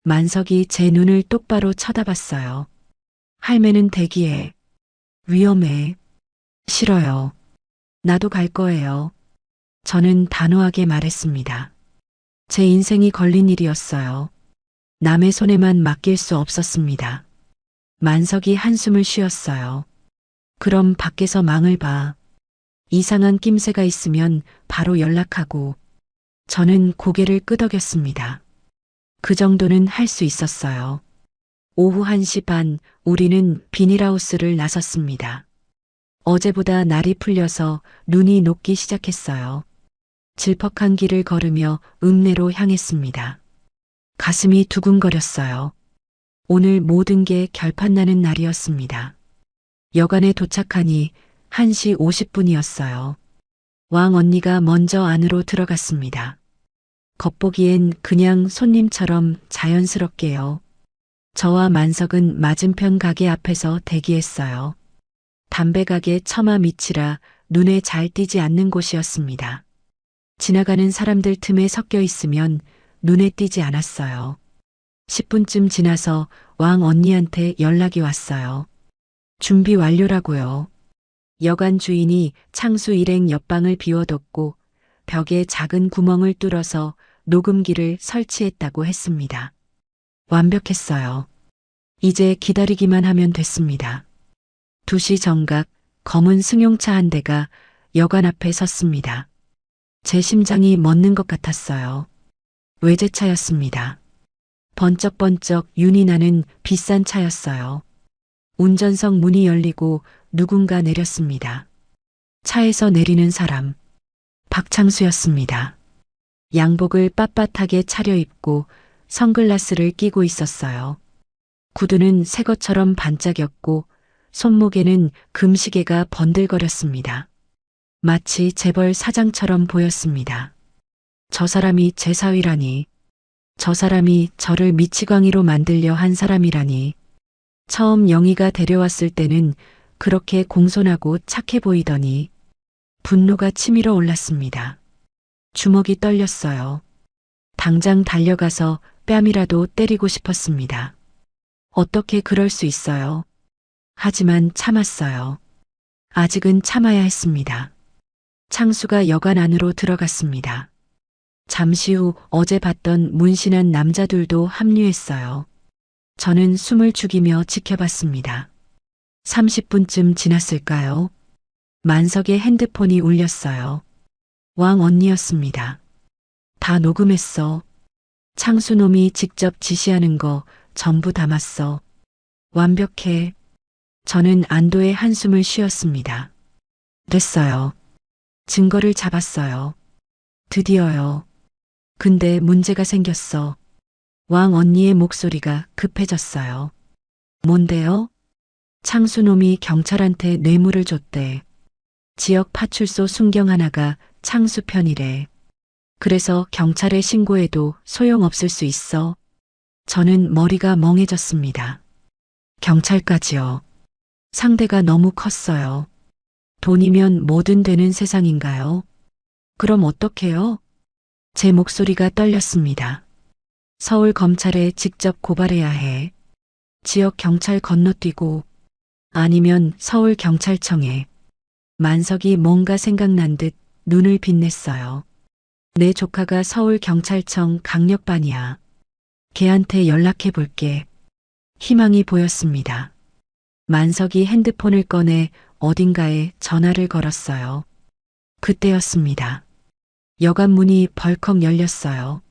Speaker 2: 만석이 제 눈을 똑바로 쳐다봤어요. 할매는 대기해. 위험해. 싫어요. 나도 갈 거예요. 저는 단호하게 말했습니다. 제 인생이 걸린 일이었어요. 남의 손에만 맡길 수 없었습니다. 만석이 한숨을 쉬었어요. 그럼 밖에서 망을 봐. 이상한 낌새가 있으면 바로 연락하고. 저는 고개를 끄덕였습니다. 그 정도는 할 수 있었어요. 오후 1시 반 우리는 비닐하우스를 나섰습니다. 어제보다 날이 풀려서 눈이 녹기 시작했어요. 질퍽한 길을 걸으며 읍내로 향했습니다. 가슴이 두근거렸어요. 오늘 모든 게 결판나는 날이었습니다. 여관에 도착하니 1시 50분이었어요. 왕 언니가 먼저 안으로 들어갔습니다. 겉보기엔 그냥 손님처럼 자연스럽게요. 저와 만석은 맞은편 가게 앞에서 대기했어요. 담배 가게 처마 밑이라 눈에 잘 띄지 않는 곳이었습니다. 지나가는 사람들 틈에 섞여 있으면 눈에 띄지 않았어요. 10분쯤 지나서 왕 언니한테 연락이 왔어요. 준비 완료라고요. 여관 주인이 창수 일행 옆방을 비워뒀고 벽에 작은 구멍을 뚫어서 녹음기를 설치했다고 했습니다. 완벽했어요. 이제 기다리기만 하면 됐습니다. 2시 정각 검은 승용차 한 대가 여관 앞에 섰습니다. 제 심장이 멎는 것 같았어요. 외제차였습니다. 번쩍번쩍 윤이 나는 비싼 차였어요. 운전석 문이 열리고 누군가 내렸습니다. 차에서 내리는 사람. 박창수였습니다. 양복을 빳빳하게 차려입고 선글라스를 끼고 있었어요. 구두는 새 것처럼 반짝였고 손목에는 금시계가 번들거렸습니다. 마치 재벌 사장처럼 보였습니다. 저 사람이 제 사위라니. 저 사람이 저를 미치광이로 만들려 한 사람이라니. 처음 영희가 데려왔을 때는 그렇게 공손하고 착해 보이더니 분노가 치밀어 올랐습니다. 주먹이 떨렸어요. 당장 달려가서 뺨이라도 때리고 싶었습니다. 어떻게 그럴 수 있어요? 하지만 참았어요. 아직은 참아야 했습니다. 창수가 여관 안으로 들어갔습니다. 잠시 후 어제 봤던 문신한 남자들도 합류했어요. 저는 숨을 죽이며 지켜봤습니다. 30분쯤 지났을까요? 만석의 핸드폰이 울렸어요. 왕 언니였습니다. 다 녹음했어. 창수놈이 직접 지시하는 거 전부 담았어. 완벽해. 저는 안도의 한숨을 쉬었습니다. 됐어요. 증거를 잡았어요. 드디어요. 근데 문제가 생겼어. 왕 언니의 목소리가 급해졌어요. 뭔데요? 창수놈이 경찰한테 뇌물을 줬대. 지역 파출소 순경 하나가 창수 편이래. 그래서 경찰에 신고해도 소용없을 수 있어. 저는 머리가 멍해졌습니다. 경찰까지요. 상대가 너무 컸어요. 돈이면 뭐든 되는 세상인가요? 그럼 어떡해요? 제 목소리가 떨렸습니다. 서울 검찰에 직접 고발해야 해. 지역 경찰 건너뛰고 아니면 서울 경찰청에. 만석이 뭔가 생각난 듯 눈을 빛냈어요. 내 조카가 서울 경찰청 강력반이야. 걔한테 연락해 볼게. 희망이 보였습니다. 만석이 핸드폰을 꺼내 어딘가에 전화를 걸었어요. 그때였습니다. 여관 문이 벌컥 열렸어요.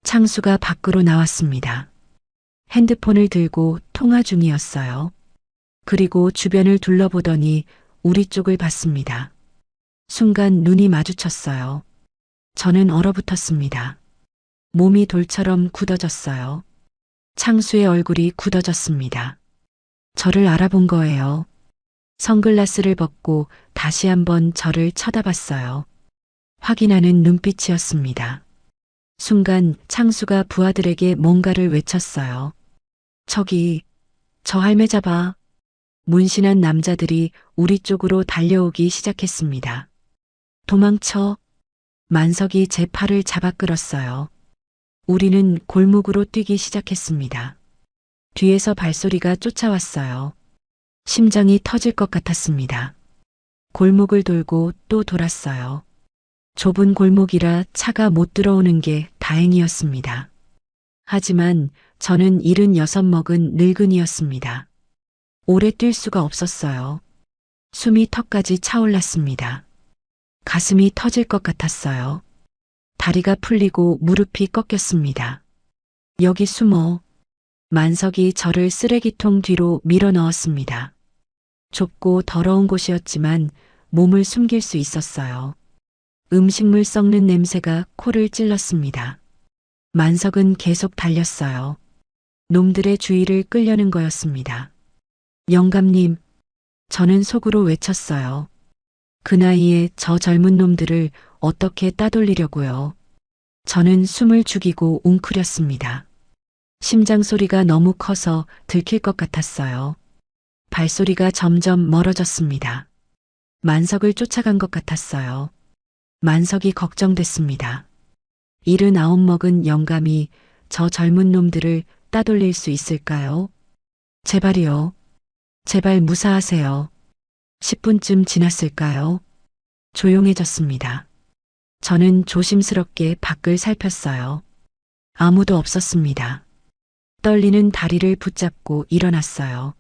Speaker 2: 창수가 밖으로 나왔습니다. 핸드폰을 들고 통화 중이었어요. 그리고 주변을 둘러보더니 우리 쪽을 봤습니다. 순간 눈이 마주쳤어요. 저는 얼어붙었습니다. 몸이 돌처럼 굳어졌어요. 창수의 얼굴이 굳어졌습니다. 저를 알아본 거예요. 선글라스를 벗고 다시 한번 저를 쳐다봤어요. 확인하는 눈빛이었습니다. 순간 창수가 부하들에게 뭔가를 외쳤어요. 저기, 저 할매 잡아. 문신한 남자들이 우리 쪽으로 달려오기 시작했습니다. 도망쳐. 만석이 제 팔을 잡아 끌었어요. 우리는 골목으로 뛰기 시작했습니다. 뒤에서 발소리가 쫓아왔어요. 심장이 터질 것 같았습니다. 골목을 돌고 또 돌았어요. 좁은 골목이라 차가 못 들어오는 게 다행이었습니다. 하지만 저는 76 먹은 늙은이였습니다. 오래 뛸 수가 없었어요. 숨이 턱까지 차올랐습니다. 가슴이 터질 것 같았어요. 다리가 풀리고 무릎이 꺾였습니다. 여기 숨어. 만석이 저를 쓰레기통 뒤로 밀어 넣었습니다. 좁고 더러운 곳이었지만 몸을 숨길 수 있었어요. 음식물 썩는 냄새가 코를 찔렀습니다. 만석은 계속 달렸어요. 놈들의 주의를 끌려는 거였습니다. 영감님, 저는 속으로 외쳤어요. 그 나이에 저 젊은 놈들을 어떻게 따돌리려고요. 저는 숨을 죽이고 웅크렸습니다. 심장 소리가 너무 커서 들킬 것 같았어요. 발소리가 점점 멀어졌습니다. 만석을 쫓아간 것 같았어요. 만석이 걱정됐습니다. 79 먹은 영감이 저 젊은 놈들을 따돌릴 수 있을까요? 제발이요. 제발 무사하세요. 10분쯤 지났을까요? 조용해졌습니다. 저는 조심스럽게 밖을 살폈어요. 아무도 없었습니다. 떨리는 다리를 붙잡고 일어났어요.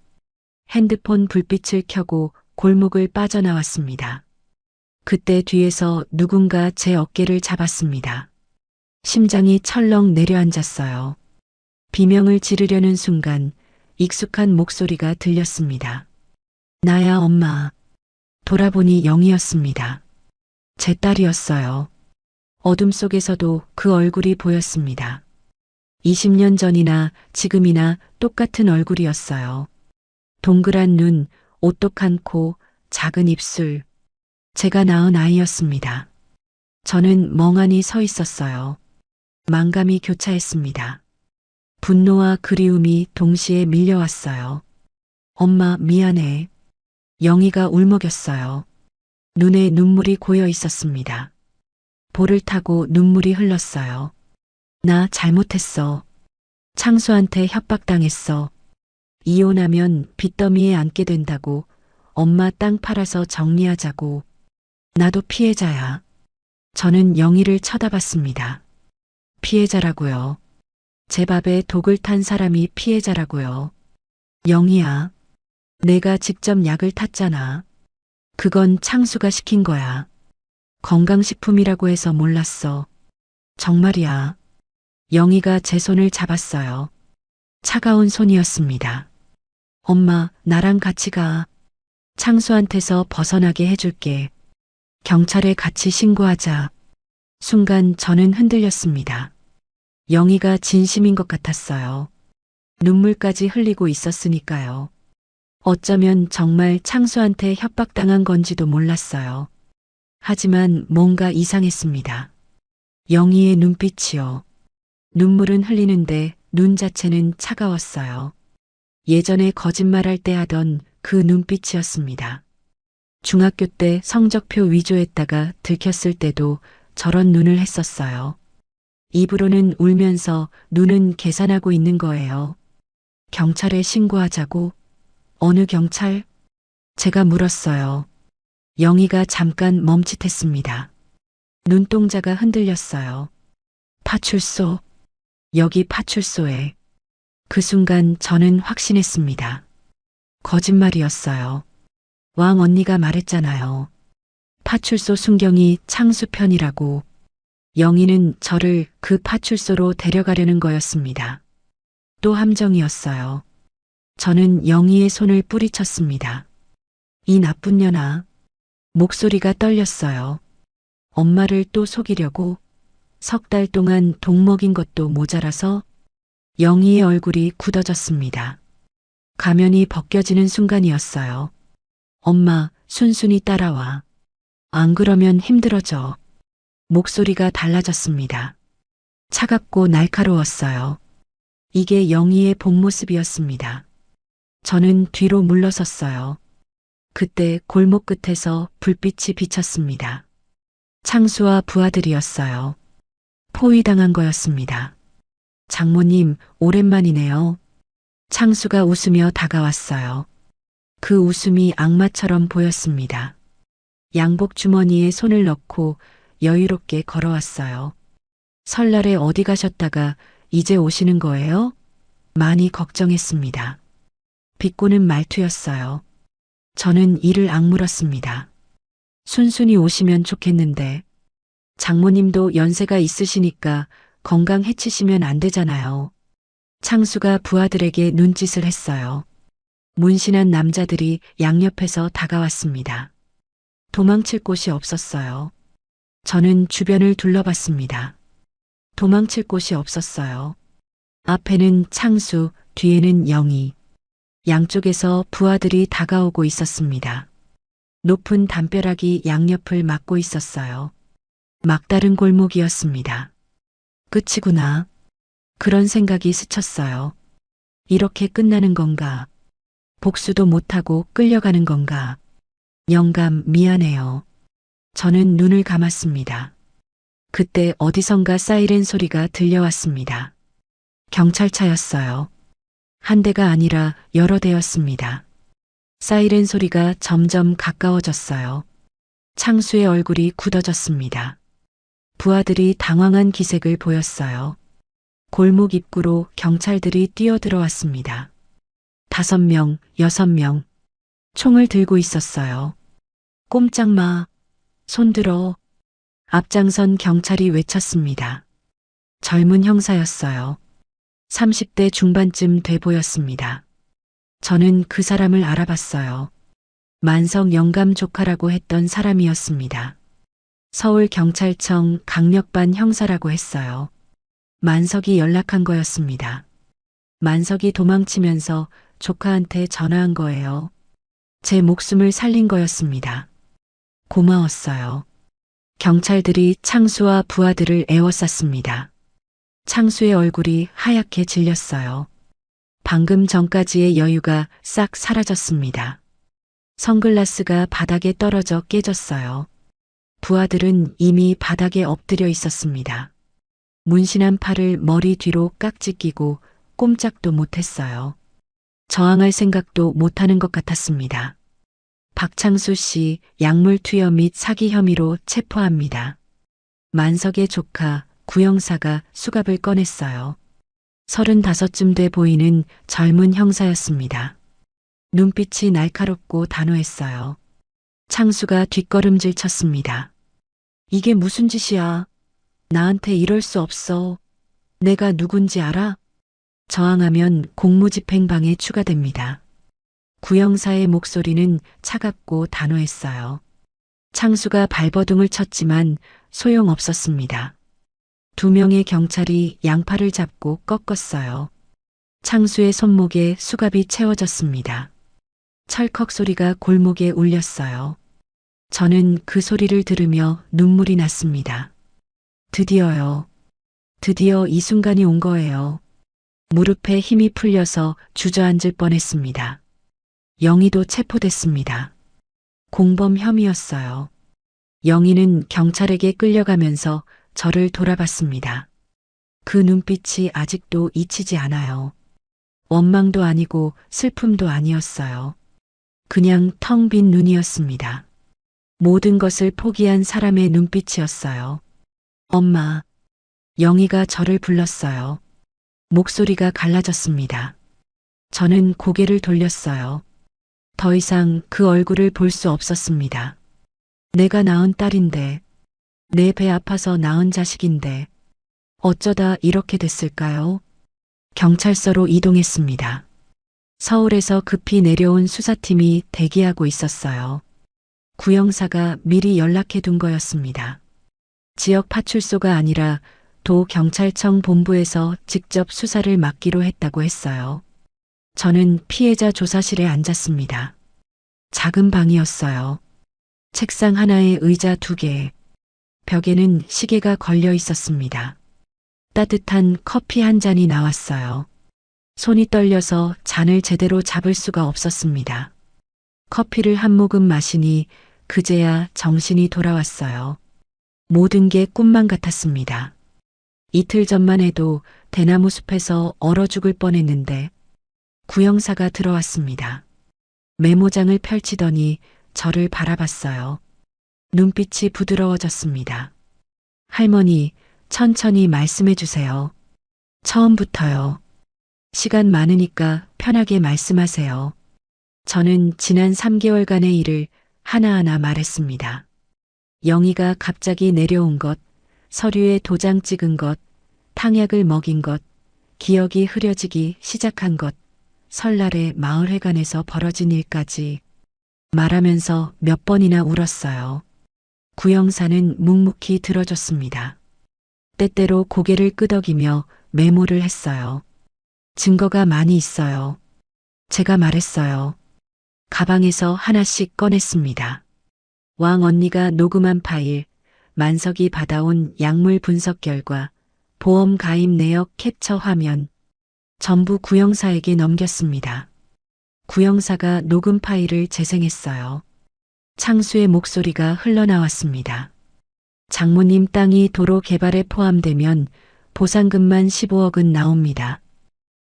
Speaker 2: 핸드폰 불빛을 켜고 골목을 빠져나왔습니다. 그때 뒤에서 누군가 제 어깨를 잡았습니다. 심장이 철렁 내려앉았어요. 비명을 지르려는 순간 익숙한 목소리가 들렸습니다. 나야 엄마. 돌아보니 영이었습니다. 제 딸이었어요. 어둠 속에서도 그 얼굴이 보였습니다. 20년 전이나 지금이나 똑같은 얼굴이었어요. 동그란 눈, 오똑한 코, 작은 입술. 제가 낳은 아이였습니다. 저는 멍하니 서 있었어요. 만감이 교차했습니다. 분노와 그리움이 동시에 밀려왔어요. 엄마, 미안해. 영희가 울먹였어요. 눈에 눈물이 고여 있었습니다. 볼을 타고 눈물이 흘렀어요. 나 잘못했어. 창수한테 협박당했어. 이혼하면 빚더미에 앉게 된다고. 엄마 땅 팔아서 정리하자고. 나도 피해자야. 저는 영희를 쳐다봤습니다. 피해자라고요. 제 밥에 독을 탄 사람이 피해자라고요. 영희야. 내가 직접 약을 탔잖아. 그건 창수가 시킨 거야. 건강식품이라고 해서 몰랐어. 정말이야. 영희가 제 손을 잡았어요. 차가운 손이었습니다. 엄마, 나랑 같이 가. 창수한테서 벗어나게 해줄게. 경찰에 같이 신고하자. 순간 저는 흔들렸습니다. 영희가 진심인 것 같았어요. 눈물까지 흘리고 있었으니까요. 어쩌면 정말 창수한테 협박당한 건지도 몰랐어요. 하지만 뭔가 이상했습니다. 영희의 눈빛이요. 눈물은 흘리는데 눈 자체는 차가웠어요. 예전에 거짓말할 때 하던 그 눈빛이었습니다. 중학교 때 성적표 위조했다가 들켰을 때도 저런 눈을 했었어요. 입으로는 울면서 눈은 계산하고 있는 거예요. 경찰에 신고하자고? 어느 경찰? 제가 물었어요. 영희가 잠깐 멈칫했습니다. 눈동자가 흔들렸어요. 파출소. 여기 파출소에. 그 순간 저는 확신했습니다. 거짓말이었어요. 왕 언니가 말했잖아요. 파출소 순경이 창수 편이라고. 영희는 저를 그 파출소로 데려가려는 거였습니다. 또 함정이었어요. 저는 영희의 손을 뿌리쳤습니다. 이 나쁜 년아. 목소리가 떨렸어요. 엄마를 또 속이려고? 석 달 동안 독 먹인 것도 모자라서? 영희의 얼굴이 굳어졌습니다. 가면이 벗겨지는 순간이었어요. 엄마, 순순히 따라와. 안 그러면 힘들어져. 목소리가 달라졌습니다. 차갑고 날카로웠어요. 이게 영희의 본 모습이었습니다. 저는 뒤로 물러섰어요. 그때 골목 끝에서 불빛이 비쳤습니다. 창수와 부하들이었어요. 포위당한 거였습니다. 장모님, 오랜만이네요. 창수가 웃으며 다가왔어요. 그 웃음이 악마처럼 보였습니다. 양복 주머니에 손을 넣고 여유롭게 걸어왔어요. 설날에 어디 가셨다가 이제 오시는 거예요? 많이 걱정했습니다. 비꼬는 말투였어요. 저는 이를 악물었습니다. 순순히 오시면 좋겠는데 장모님도 연세가 있으시니까 건강 해치시면 안 되잖아요. 창수가 부하들에게 눈짓을 했어요. 문신한 남자들이 양옆에서 다가왔습니다. 도망칠 곳이 없었어요. 저는 주변을 둘러봤습니다. 도망칠 곳이 없었어요. 앞에는 창수, 뒤에는 영희. 양쪽에서 부하들이 다가오고 있었습니다. 높은 담벼락이 양옆을 막고 있었어요. 막다른 골목이었습니다. 끝이구나. 그런 생각이 스쳤어요. 이렇게 끝나는 건가? 복수도 못하고 끌려가는 건가? 영감, 미안해요. 저는 눈을 감았습니다. 그때 어디선가 사이렌 소리가 들려왔습니다. 경찰차였어요. 한 대가 아니라 여러 대였습니다. 사이렌 소리가 점점 가까워졌어요. 창수의 얼굴이 굳어졌습니다. 부하들이 당황한 기색을 보였어요. 골목 입구로 경찰들이 뛰어들어왔습니다. 5명, 6명. 총을 들고 있었어요. 꼼짝 마. 손 들어. 앞장선 경찰이 외쳤습니다. 젊은 형사였어요. 30대 중반쯤 돼 보였습니다. 저는 그 사람을 알아봤어요. 만석 영감 조카라고 했던 사람이었습니다. 서울경찰청 강력반 형사라고 했어요. 만석이 연락한 거였습니다. 만석이 도망치면서 조카한테 전화한 거예요. 제 목숨을 살린 거였습니다. 고마웠어요. 경찰들이 창수와 부하들을 에워쌌습니다. 창수의 얼굴이 하얗게 질렸어요. 방금 전까지의 여유가 싹 사라졌습니다. 선글라스가 바닥에 떨어져 깨졌어요. 부하들은 이미 바닥에 엎드려 있었습니다. 문신한 팔을 머리 뒤로 깍지 끼고 꼼짝도 못했어요. 저항할 생각도 못하는 것 같았습니다. 박창수 씨 약물 투여 및 사기 혐의로 체포합니다. 만석의 조카 구형사가 수갑을 꺼냈어요. 35쯤 돼 보이는 젊은 형사였습니다. 눈빛이 날카롭고 단호했어요. 창수가 뒷걸음질 쳤습니다. 이게 무슨 짓이야? 나한테 이럴 수 없어. 내가 누군지 알아? 저항하면 공무집행방해 추가됩니다. 구형사의 목소리는 차갑고 단호했어요. 창수가 발버둥을 쳤지만 소용없었습니다. 두 명의 경찰이 양팔을 잡고 꺾었어요. 창수의 손목에 수갑이 채워졌습니다. 철컥 소리가 골목에 울렸어요. 저는 그 소리를 들으며 눈물이 났습니다. 드디어요. 드디어 이 순간이 온 거예요. 무릎에 힘이 풀려서 주저앉을 뻔했습니다. 영희도 체포됐습니다. 공범 혐의였어요. 영희는 경찰에게 끌려가면서 저를 돌아봤습니다. 그 눈빛이 아직도 잊히지 않아요. 원망도 아니고 슬픔도 아니었어요. 그냥 텅 빈 눈이었습니다. 모든 것을 포기한 사람의 눈빛이었어요. 엄마. 영희가 저를 불렀어요. 목소리가 갈라졌습니다. 저는 고개를 돌렸어요. 더 이상 그 얼굴을 볼 수 없었습니다. 내가 낳은 딸인데, 내 배 아파서 낳은 자식인데, 어쩌다 이렇게 됐을까요? 경찰서로 이동했습니다. 서울에서 급히 내려온 수사팀이 대기하고 있었어요. 구형사가 미리 연락해 둔 거였습니다. 지역 파출소가 아니라 도 경찰청 본부에서 직접 수사를 맡기로 했다고 했어요. 저는 피해자 조사실에 앉았습니다. 작은 방이었어요. 책상 하나에 의자 2개, 벽에는 시계가 걸려 있었습니다. 따뜻한 커피 한 잔이 나왔어요. 손이 떨려서 잔을 제대로 잡을 수가 없었습니다. 커피를 한 모금 마시니 그제야 정신이 돌아왔어요. 모든 게 꿈만 같았습니다. 이틀 전만 해도 대나무 숲에서 얼어 죽을 뻔했는데 구형사가 들어왔습니다. 메모장을 펼치더니 저를 바라봤어요. 눈빛이 부드러워졌습니다. 할머니, 천천히 말씀해 주세요. 처음부터요. 시간 많으니까 편하게 말씀하세요. 저는 지난 3개월간의 일을 하나하나 말했습니다. 영희가 갑자기 내려온 것, 서류에 도장 찍은 것, 탕약을 먹인 것, 기억이 흐려지기 시작한 것, 설날에 마을회관에서 벌어진 일까지 말하면서 몇 번이나 울었어요. 구형사는 묵묵히 들어줬습니다. 때때로 고개를 끄덕이며 메모를 했어요. 증거가 많이 있어요. 제가 말했어요. 가방에서 하나씩 꺼냈습니다. 왕 언니가 녹음한 파일, 만석이 받아온 약물 분석 결과, 보험 가입 내역 캡처 화면, 전부 구형사에게 넘겼습니다. 구형사가 녹음 파일을 재생했어요. 창수의 목소리가 흘러나왔습니다. 장모님 땅이 도로 개발에 포함되면 보상금만 15억은 나옵니다.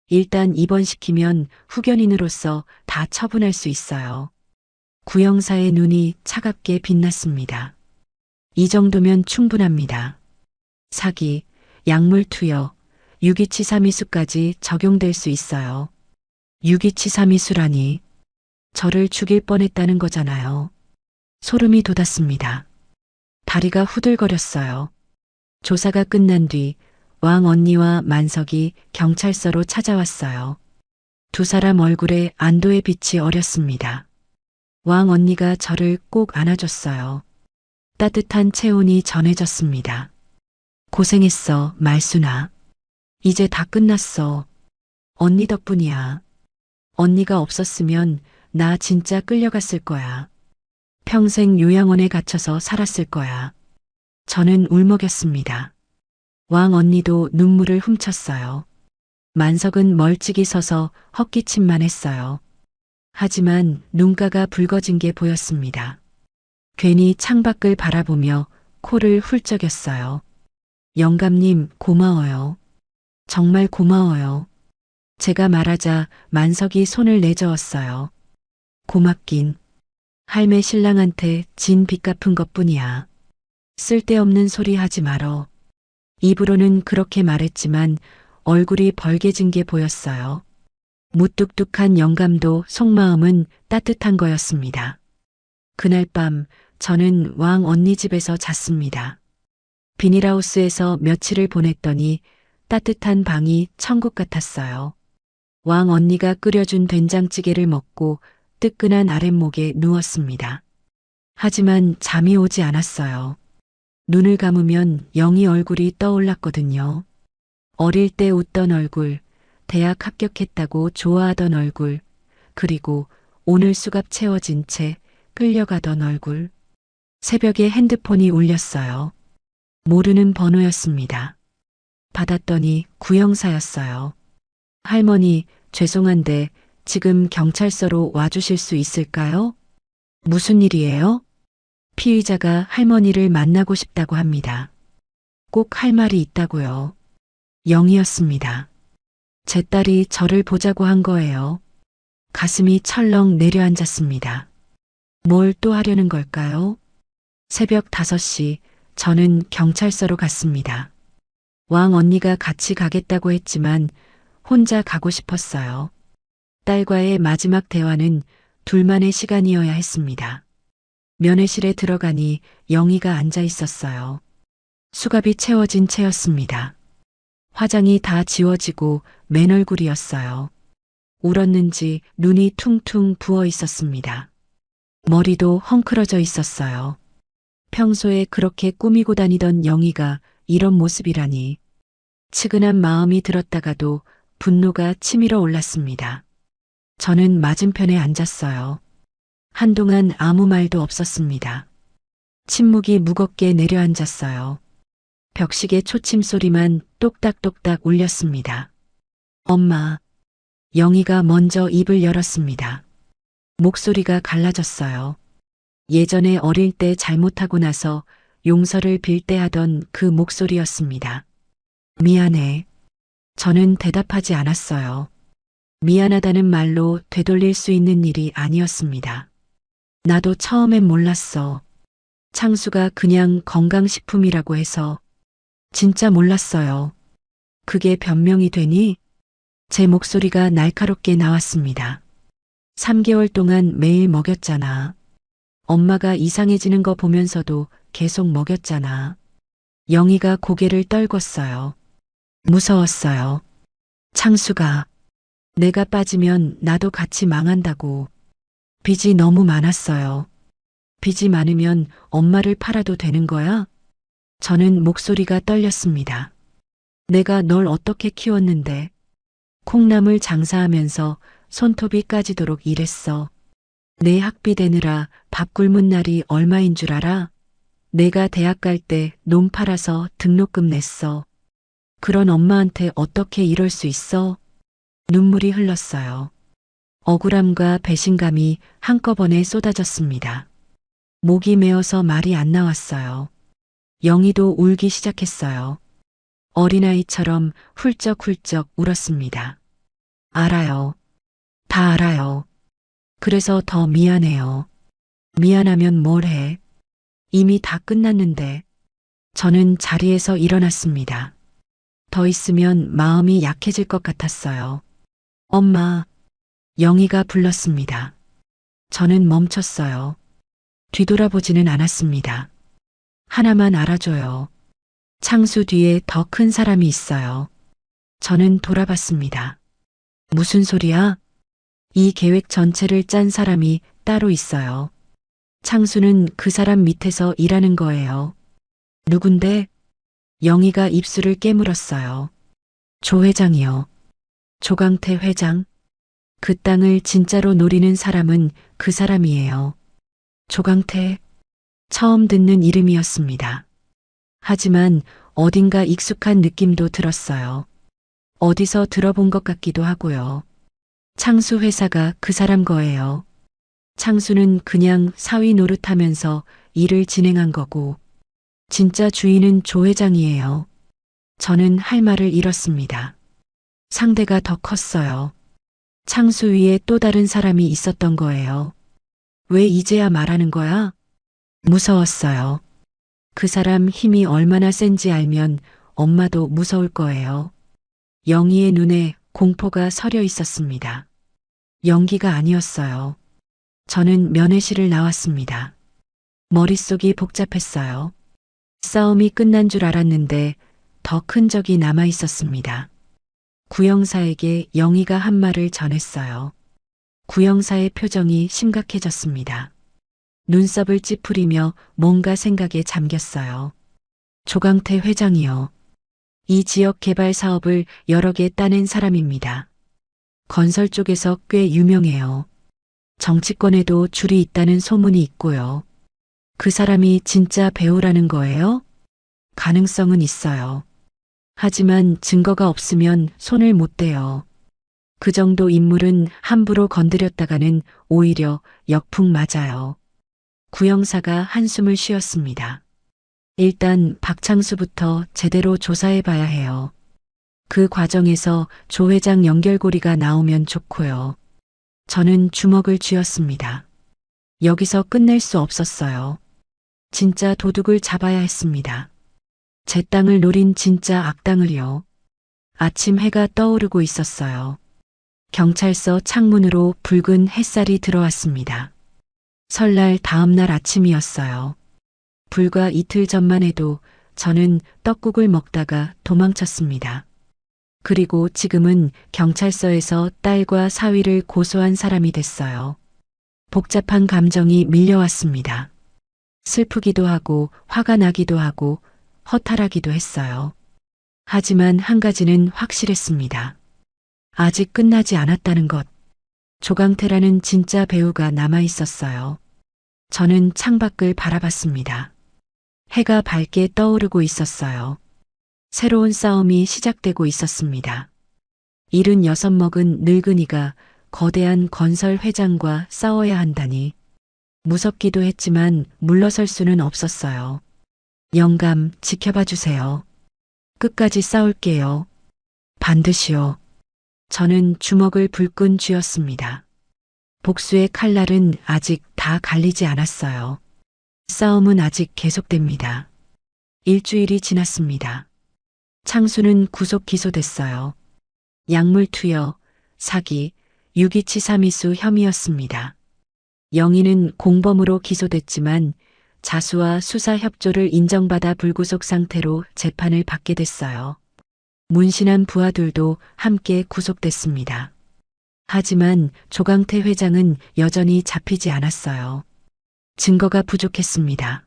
Speaker 2: 일단 입원시키면 후견인으로서 다 처분할 수 있어요. 구형사의 눈이 차갑게 빛났습니다. 이 정도면 충분합니다. 사기, 약물 투여, 유기치사미수까지 적용될 수 있어요. 유기치사미수라니 저를 죽일 뻔했다는 거잖아요. 소름이 돋았습니다. 다리가 후들거렸어요. 조사가 끝난 뒤 왕 언니와 만석이 경찰서로 찾아왔어요. 두 사람 얼굴에 안도의 빛이 어렸습니다. 왕 언니가 저를 꼭 안아줬어요. 따뜻한 체온이 전해졌습니다. 고생했어, 말순아. 이제 다 끝났어. 언니 덕분이야. 언니가 없었으면 나 진짜 끌려갔을 거야. 평생 요양원에 갇혀서 살았을 거야. 저는 울먹였습니다. 왕 언니도 눈물을 훔쳤어요. 만석은 멀찍이 서서 헛기침만 했어요. 하지만 눈가가 붉어진 게 보였습니다. 괜히 창밖을 바라보며 코를 훌쩍였어요. 영감님, 고마워요. 정말 고마워요. 제가 말하자 만석이 손을 내저었어요. 고맙긴. 할매 신랑한테 진 빚 갚은 것뿐이야. 쓸데없는 소리 하지 말어. 입으로는 그렇게 말했지만 얼굴이 벌개진 게 보였어요. 무뚝뚝한 영감도 속마음은 따뜻한 거였습니다. 그날 밤 저는 왕 언니 집에서 잤습니다. 비닐하우스에서 며칠을 보냈더니 따뜻한 방이 천국 같았어요. 왕 언니가 끓여준 된장찌개를 먹고 뜨끈한 아랫목에 누웠습니다. 하지만 잠이 오지 않았어요. 눈을 감으면 영희 얼굴이 떠올랐거든요. 어릴 때 웃던 얼굴, 대학 합격했다고 좋아하던 얼굴, 그리고 오늘 수갑 채워진 채 끌려가던 얼굴. 새벽에 핸드폰이 울렸어요. 모르는 번호였습니다. 받았더니 구형사였어요. 할머니, 죄송한데 지금 경찰서로 와주실 수 있을까요? 무슨 일이에요? 피의자가 할머니를 만나고 싶다고 합니다. 꼭 할 말이 있다고요. 영이었습니다. 제 딸이 저를 보자고 한 거예요. 가슴이 철렁 내려앉았습니다. 뭘 또 하려는 걸까요? 새벽 5시 저는 경찰서로 갔습니다. 왕 언니가 같이 가겠다고 했지만 혼자 가고 싶었어요. 딸과의 마지막 대화는 둘만의 시간이어야 했습니다. 면회실에 들어가니 영희가 앉아 있었어요. 수갑이 채워진 채였습니다. 화장이 다 지워지고 맨 얼굴이었어요. 울었는지 눈이 퉁퉁 부어 있었습니다. 머리도 헝클어져 있었어요. 평소에 그렇게 꾸미고 다니던 영희가 이런 모습이라니. 측은한 마음이 들었다가도 분노가 치밀어 올랐습니다. 저는 맞은편에 앉았어요. 한동안 아무 말도 없었습니다. 침묵이 무겁게 내려앉았어요. 벽시계 초침 소리만 똑딱똑딱 울렸습니다. 엄마. 영희가 먼저 입을 열었습니다. 목소리가 갈라졌어요. 예전에 어릴 때 잘못하고 나서 용서를 빌 때 하던 그 목소리였습니다. 미안해. 저는 대답하지 않았어요. 미안하다는 말로 되돌릴 수 있는 일이 아니었습니다. 나도 처음엔 몰랐어. 창수가 그냥 건강식품이라고 해서. 진짜 몰랐어요. 그게 변명이 되니? 제 목소리가 날카롭게 나왔습니다. 3개월 동안 매일 먹였잖아. 엄마가 이상해지는 거 보면서도 계속 먹였잖아. 영희가 고개를 떨궜어요. 무서웠어요. 창수가 내가 빠지면 나도 같이 망한다고. 빚이 너무 많았어요. 빚이 많으면 엄마를 팔아도 되는 거야? 저는 목소리가 떨렸습니다. 내가 널 어떻게 키웠는데. 콩나물 장사하면서 손톱이 까지도록 일했어. 내 학비 대느라 밥 굶은 날이 얼마인 줄 알아? 내가 대학 갈 때 논 팔아서 등록금 냈어. 그런 엄마한테 어떻게 이럴 수 있어? 눈물이 흘렀어요. 억울함과 배신감이 한꺼번에 쏟아졌습니다. 목이 메어서 말이 안 나왔어요. 영희도 울기 시작했어요. 어린아이처럼 훌쩍훌쩍 울었습니다. 알아요. 다 알아요. 그래서 더 미안해요. 미안하면 뭘 해? 이미 다 끝났는데. 저는 자리에서 일어났습니다. 더 있으면 마음이 약해질 것 같았어요. 엄마. 영희가 불렀습니다. 저는 멈췄어요. 뒤돌아보지는 않았습니다. 하나만 알아줘요. 창수 뒤에 더 큰 사람이 있어요. 저는 돌아봤습니다. 무슨 소리야? 이 계획 전체를 짠 사람이 따로 있어요. 창수는 그 사람 밑에서 일하는 거예요. 누군데? 영희가 입술을 깨물었어요. 조 회장이요. 조강태 회장. 그 땅을 진짜로 노리는 사람은 그 사람이에요. 조강태. 처음 듣는 이름이었습니다. 하지만 어딘가 익숙한 느낌도 들었어요. 어디서 들어본 것 같기도 하고요. 창수 회사가 그 사람 거예요. 창수는 그냥 사위 노릇하면서 일을 진행한 거고, 진짜 주인은 조 회장이에요. 저는 할 말을 잃었습니다. 상대가 더 컸어요. 창수 위에 또 다른 사람이 있었던 거예요. 왜 이제야 말하는 거야? 무서웠어요. 그 사람 힘이 얼마나 센지 알면 엄마도 무서울 거예요. 영희의 눈에 공포가 서려 있었습니다. 연기가 아니었어요. 저는 면회실을 나왔습니다. 머릿속이 복잡했어요. 싸움이 끝난 줄 알았는데 더 큰 적이 남아 있었습니다. 구형사에게 영희가 한 말을 전했어요. 구형사의 표정이 심각해졌습니다. 눈썹을 찌푸리며 뭔가 생각에 잠겼어요. 조강태 회장이요. 이 지역 개발 사업을 여러 개 따낸 사람입니다. 건설 쪽에서 꽤 유명해요. 정치권에도 줄이 있다는 소문이 있고요. 그 사람이 진짜 배우라는 거예요? 가능성은 있어요. 하지만 증거가 없으면 손을 못 대요. 그 정도 인물은 함부로 건드렸다가는 오히려 역풍 맞아요. 구형사가 한숨을 쉬었습니다. 일단 박창수부터 제대로 조사해 봐야 해요. 그 과정에서 조 회장 연결고리가 나오면 좋고요. 저는 주먹을 쥐었습니다. 여기서 끝낼 수 없었어요. 진짜 도둑을 잡아야 했습니다. 제 땅을 노린 진짜 악당을요. 아침 해가 떠오르고 있었어요. 경찰서 창문으로 붉은 햇살이 들어왔습니다. 설날 다음 날 아침이었어요. 불과 이틀 전만 해도 저는 떡국을 먹다가 도망쳤습니다. 그리고 지금은 경찰서에서 딸과 사위를 고소한 사람이 됐어요. 복잡한 감정이 밀려왔습니다. 슬프기도 하고 화가 나기도 하고 허탈하기도 했어요. 하지만 한 가지는 확실했습니다. 아직 끝나지 않았다는 것. 조강태라는 진짜 배우가 남아 있었어요. 저는 창밖을 바라봤습니다. 해가 밝게 떠오르고 있었어요. 새로운 싸움이 시작되고 있었습니다. 76 먹은 늙은이가 거대한 건설 회장과 싸워야 한다니. 무섭기도 했지만 물러설 수는 없었어요. 영감, 지켜봐 주세요. 끝까지 싸울게요. 반드시요. 저는 주먹을 불끈 쥐었습니다. 복수의 칼날은 아직 다 갈리지 않았어요. 싸움은 아직 계속됩니다. 일주일이 지났습니다. 창수는 구속 기소됐어요. 약물 투여, 사기, 유기치사미수 혐의였습니다. 영희는 공범으로 기소됐지만 자수와 수사 협조를 인정받아 불구속 상태로 재판을 받게 됐어요. 문신한 부하들도 함께 구속됐습니다. 하지만 조강태 회장은 여전히 잡히지 않았어요. 증거가 부족했습니다.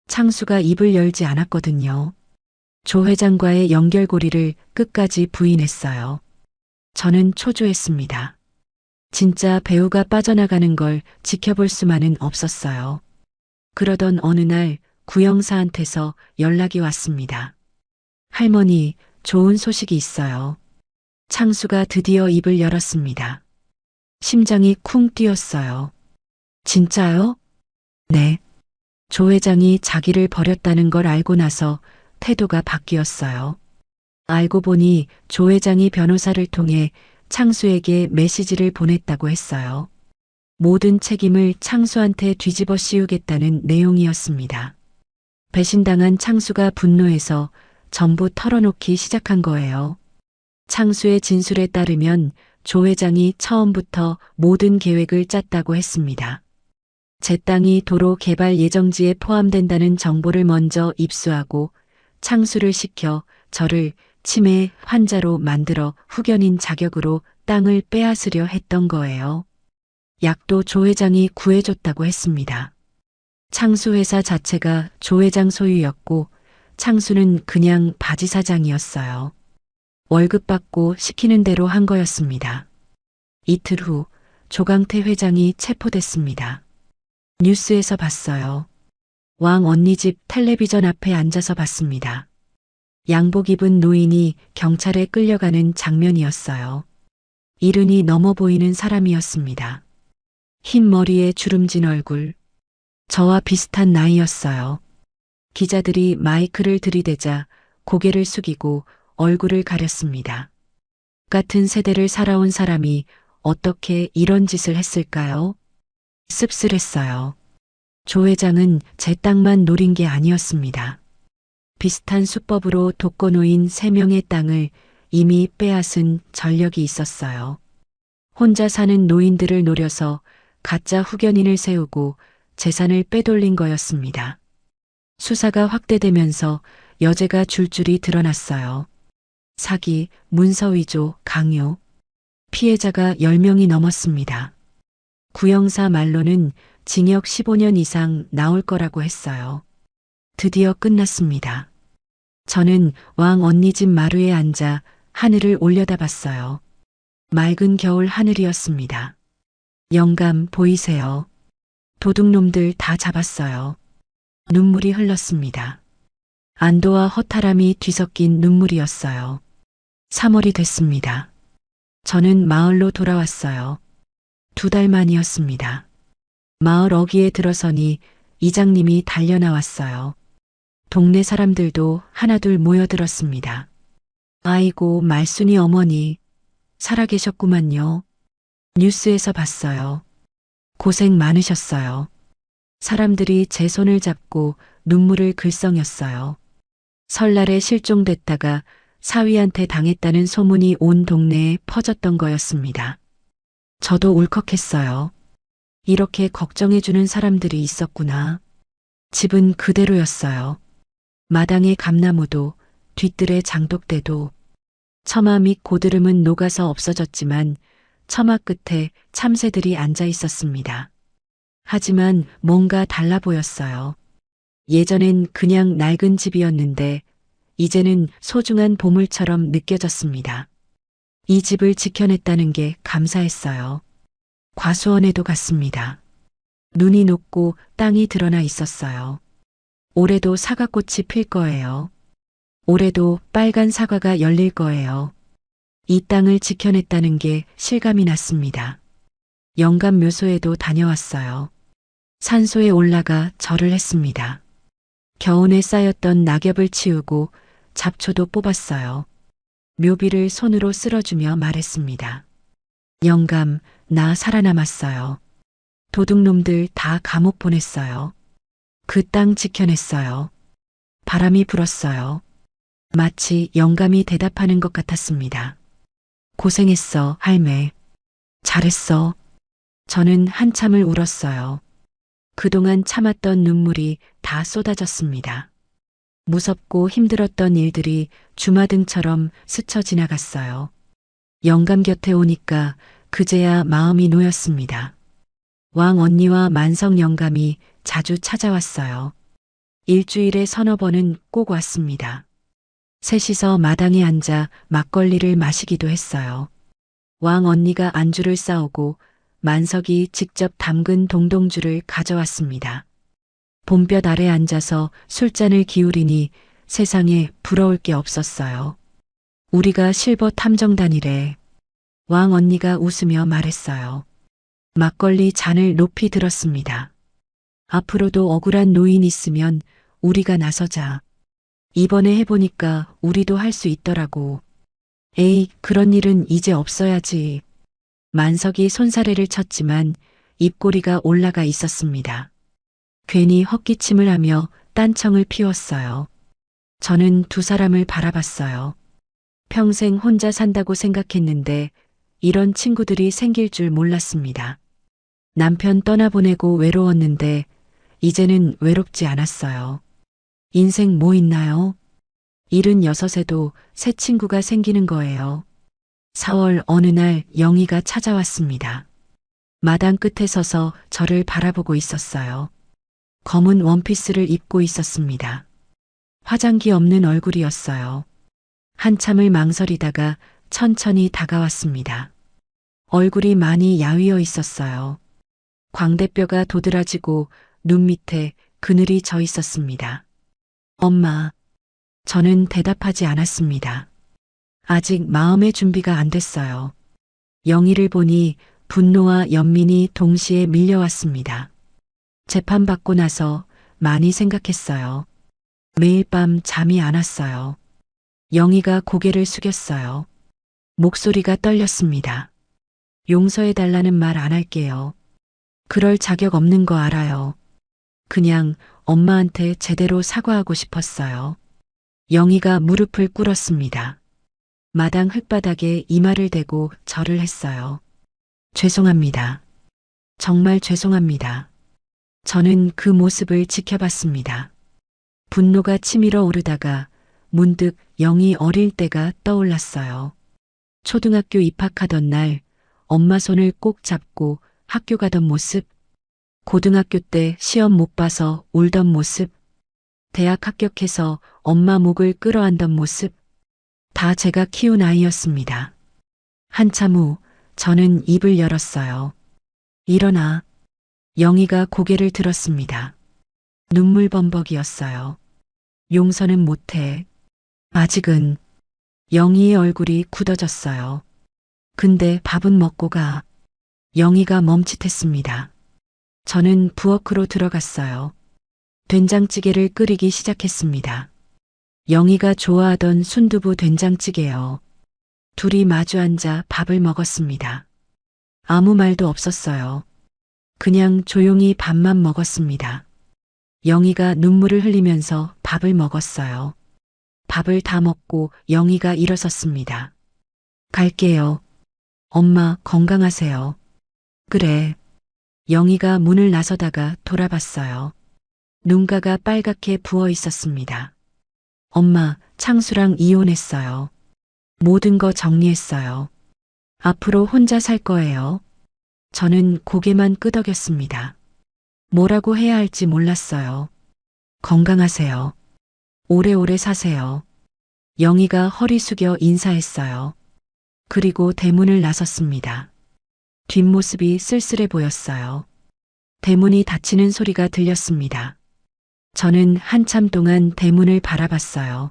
Speaker 2: 창수가 입을 열지 않았거든요. 조 회장과의 연결고리를 끝까지 부인했어요. 저는 초조했습니다. 진짜 배우가 빠져나가는 걸 지켜볼 수만은 없었어요. 그러던 어느 날 구형사한테서 연락이 왔습니다. 할머니, 좋은 소식이 있어요. 창수가 드디어 입을 열었습니다. 심장이 쿵 뛰었어요. 진짜요? 네. 조 회장이 자기를 버렸다는 걸 알고 나서 태도가 바뀌었어요. 알고 보니 조 회장이 변호사를 통해 창수에게 메시지를 보냈다고 했어요. 모든 책임을 창수한테 뒤집어 씌우겠다는 내용이었습니다. 배신당한 창수가 분노해서 전부 털어놓기 시작한 거예요. 창수의 진술에 따르면 조 회장이 처음부터 모든 계획을 짰다고 했습니다. 제 땅이 도로 개발 예정지에 포함된다는 정보를 먼저 입수하고 창수를 시켜 저를 치매 환자로 만들어 후견인 자격으로 땅을 빼앗으려 했던 거예요. 약도 조 회장이 구해줬다고 했습니다. 창수 회사 자체가 조 회장 소유였고 창수는 그냥 바지 사장이었어요. 월급 받고 시키는 대로 한 거였습니다. 이틀 후 조강태 회장이 체포됐습니다. 뉴스에서 봤어요. 왕 언니 집 텔레비전 앞에 앉아서 봤습니다. 양복 입은 노인이 경찰에 끌려가는 장면이었어요. 이른이 넘어 보이는 사람이었습니다. 흰 머리에 주름진 얼굴. 저와 비슷한 나이였어요. 기자들이 마이크를 들이대자 고개를 숙이고 얼굴을 가렸습니다. 같은 세대를 살아온 사람이 어떻게 이런 짓을 했을까요? 씁쓸했어요. 조 회장은 제 땅만 노린 게 아니었습니다. 비슷한 수법으로 독거노인 3명의 땅을 이미 빼앗은 전력이 있었어요. 혼자 사는 노인들을 노려서 가짜 후견인을 세우고 재산을 빼돌린 거였습니다. 수사가 확대되면서 여죄가 줄줄이 드러났어요. 사기, 문서위조, 강요. 피해자가 10명이 넘었습니다. 구형사 말로는 징역 15년 이상 나올 거라고 했어요. 드디어 끝났습니다. 저는 왕 언니 집 마루에 앉아 하늘을 올려다봤어요. 맑은 겨울 하늘이었습니다. 영감 보이세요? 도둑놈들 다 잡았어요. 눈물이 흘렀습니다. 안도와 허탈함이 뒤섞인 눈물이었어요. 3월이 됐습니다. 저는 마을로 돌아왔어요. 2달 만이었습니다. 마을 어귀에 들어서니 이장님이 달려나왔어요. 동네 사람들도 하나둘 모여들었습니다. 아이고, 말순이 어머니, 살아계셨구만요. 뉴스에서 봤어요. 고생 많으셨어요. 사람들이 제 손을 잡고 눈물을 글썽였어요. 설날에 실종됐다가 사위한테 당했다는 소문이 온 동네에 퍼졌던 거였습니다. 저도 울컥했어요. 이렇게 걱정해주는 사람들이 있었구나. 집은 그대로였어요. 마당의 감나무도, 뒤뜰의 장독대도, 처마 밑 고드름은 녹아서 없어졌지만 처마 끝에 참새들이 앉아 있었습니다. 하지만 뭔가 달라 보였어요. 예전엔 그냥 낡은 집이었는데 이제는 소중한 보물처럼 느껴졌습니다. 이 집을 지켜냈다는 게 감사했어요. 과수원에도 갔습니다. 눈이 녹고 땅이 드러나 있었어요. 올해도 사과꽃이 필 거예요. 올해도 빨간 사과가 열릴 거예요. 이 땅을 지켜냈다는 게 실감이 났습니다. 영감 묘소에도 다녀왔어요. 산소에 올라가 절을 했습니다. 겨우내 쌓였던 낙엽을 치우고 잡초도 뽑았어요. 묘비를 손으로 쓸어주며 말했습니다. 영감, 나 살아남았어요. 도둑놈들 다 감옥 보냈어요. 그 땅 지켜냈어요. 바람이 불었어요. 마치 영감이 대답하는 것 같았습니다. 고생했어, 할매. 잘했어. 저는 한참을 울었어요. 그동안 참았던 눈물이 다 쏟아졌습니다. 무섭고 힘들었던 일들이 주마등처럼 스쳐 지나갔어요. 영감 곁에 오니까 그제야 마음이 놓였습니다. 왕 언니와 만성 영감이 자주 찾아왔어요. 일주일에 서너 번은 꼭 왔습니다. 셋이서 마당에 앉아 막걸리를 마시기도 했어요. 왕 언니가 안주를 싸오고 만석이 직접 담근 동동주를 가져왔습니다. 봄볕 아래 앉아서 술잔을 기울이니 세상에 부러울 게 없었어요. 우리가 실버 탐정단이래. 왕 언니가 웃으며 말했어요. 막걸리 잔을 높이 들었습니다. 앞으로도 억울한 노인 있으면 우리가 나서자. 이번에 해보니까 우리도 할 수 있더라고. 에이, 그런 일은 이제 없어야지. 만석이 손사래를 쳤지만 입꼬리가 올라가 있었습니다. 괜히 헛기침을 하며 딴청을 피웠어요. 저는 두 사람을 바라봤어요. 평생 혼자 산다고 생각했는데 이런 친구들이 생길 줄 몰랐습니다. 남편 떠나보내고 외로웠는데 이제는 외롭지 않았어요. 인생 뭐 있나요? 76에도 새 친구가 생기는 거예요. 4월 어느 날 영희가 찾아왔습니다. 마당 끝에 서서 저를 바라보고 있었어요. 검은 원피스를 입고 있었습니다. 화장기 없는 얼굴이었어요. 한참을 망설이다가 천천히 다가왔습니다. 얼굴이 많이 야위어 있었어요. 광대뼈가 도드라지고 눈 밑에 그늘이 져 있었습니다. 엄마. 저는 대답하지 않았습니다. 아직 마음의 준비가 안 됐어요. 영희를 보니 분노와 연민이 동시에 밀려왔습니다. 재판받고 나서 많이 생각했어요. 매일 밤 잠이 안 왔어요. 영희가 고개를 숙였어요. 목소리가 떨렸습니다. 용서해달라는 말 안 할게요. 그럴 자격 없는 거 알아요. 그냥 엄마한테 제대로 사과하고 싶었어요. 영희가 무릎을 꿇었습니다. 마당 흙바닥에 이마를 대고 절을 했어요. 죄송합니다. 정말 죄송합니다. 저는 그 모습을 지켜봤습니다. 분노가 치밀어 오르다가 문득 영희 어릴 때가 떠올랐어요. 초등학교 입학하던 날 엄마 손을 꼭 잡고 학교 가던 모습, 고등학교 때 시험 못 봐서 울던 모습, 대학 합격해서 엄마 목을 끌어안던 모습, 다 제가 키운 아이였습니다. 한참 후 저는 입을 열었어요. 일어나. 영희가 고개를 들었습니다. 눈물 범벅이었어요. 용서는 못해. 아직은. 영희의 얼굴이 굳어졌어요. 근데 밥은 먹고 가. 영희가 멈칫했습니다. 저는 부엌으로 들어갔어요. 된장찌개를 끓이기 시작했습니다. 영희가 좋아하던 순두부 된장찌개요. 둘이 마주 앉아 밥을 먹었습니다. 아무 말도 없었어요. 그냥 조용히 밥만 먹었습니다. 영희가 눈물을 흘리면서 밥을 먹었어요. 밥을 다 먹고 영희가 일어섰습니다. 갈게요. 엄마 건강하세요. 그래. 영희가 문을 나서다가 돌아봤어요. 눈가가 빨갛게 부어 있었습니다. 엄마, 창수랑 이혼했어요. 모든 거 정리했어요. 앞으로 혼자 살 거예요. 저는 고개만 끄덕였습니다. 뭐라고 해야 할지 몰랐어요. 건강하세요. 오래오래 사세요. 영희가 허리 숙여 인사했어요. 그리고 대문을 나섰습니다. 뒷모습이 쓸쓸해 보였어요. 대문이 닫히는 소리가 들렸습니다. 저는 한참 동안 대문을 바라봤어요.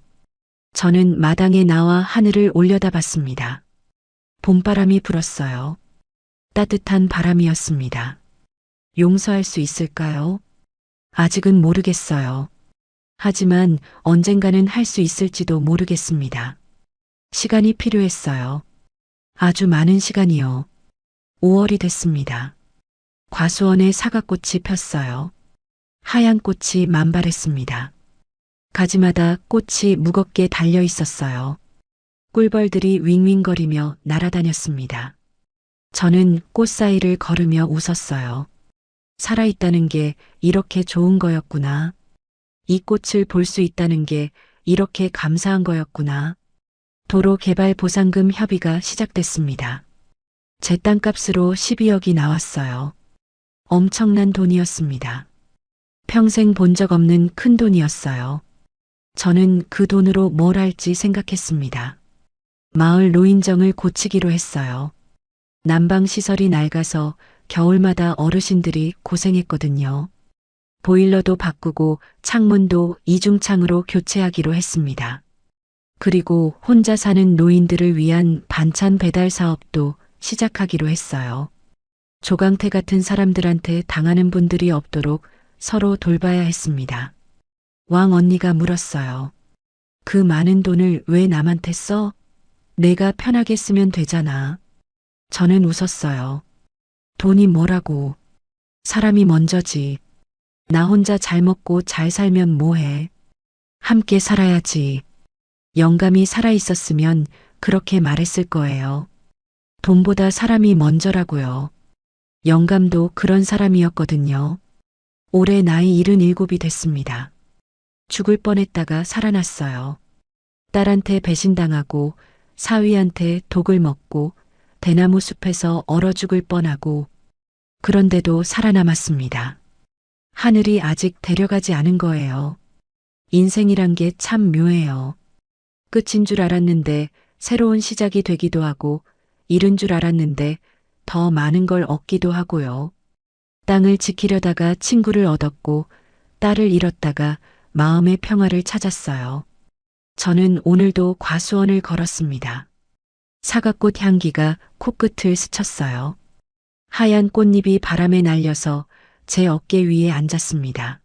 Speaker 2: 저는 마당에 나와 하늘을 올려다봤습니다. 봄바람이 불었어요. 따뜻한 바람이었습니다. 용서할 수 있을까요? 아직은 모르겠어요. 하지만 언젠가는 할 수 있을지도 모르겠습니다. 시간이 필요했어요. 아주 많은 시간이요. 5월이 됐습니다. 과수원에 사과꽃이 폈어요. 하얀 꽃이 만발했습니다. 가지마다 꽃이 무겁게 달려 있었어요. 꿀벌들이 윙윙거리며 날아다녔습니다. 저는 꽃 사이를 걸으며 웃었어요. 살아있다는 게 이렇게 좋은 거였구나. 이 꽃을 볼 수 있다는 게 이렇게 감사한 거였구나. 도로 개발 보상금 협의가 시작됐습니다. 제 땅값으로 12억이 나왔어요. 엄청난 돈이었습니다. 평생 본 적 없는 큰 돈이었어요. 저는 그 돈으로 뭘 할지 생각했습니다. 마을 노인정을 고치기로 했어요. 난방시설이 낡아서 겨울마다 어르신들이 고생했거든요. 보일러도 바꾸고 창문도 이중창으로 교체하기로 했습니다. 그리고 혼자 사는 노인들을 위한 반찬 배달 사업도 시작하기로 했어요. 조강태 같은 사람들한테 당하는 분들이 없도록 서로 돌봐야 했습니다. 왕 언니가 물었어요. 그 많은 돈을 왜 남한테 써? 내가 편하게 쓰면 되잖아. 저는 웃었어요. 돈이 뭐라고. 사람이 먼저지. 나 혼자 잘 먹고 잘 살면 뭐해. 함께 살아야지. 영감이 살아있었으면 그렇게 말했을 거예요. 돈보다 사람이 먼저라고요. 영감도 그런 사람이었거든요. 올해 나이 77이 됐습니다. 죽을 뻔했다가 살아났어요. 딸한테 배신당하고 사위한테 독을 먹고 대나무 숲에서 얼어 죽을 뻔하고 그런데도 살아남았습니다. 하늘이 아직 데려가지 않은 거예요. 인생이란 게 참 묘해요. 끝인 줄 알았는데 새로운 시작이 되기도 하고 잃은 줄 알았는데 더 많은 걸 얻기도 하고요. 땅을 지키려다가 친구를 얻었고 딸을 잃었다가 마음의 평화를 찾았어요. 저는 오늘도 과수원을 걸었습니다. 사과꽃 향기가 코끝을 스쳤어요. 하얀 꽃잎이 바람에 날려서 제 어깨 위에 앉았습니다.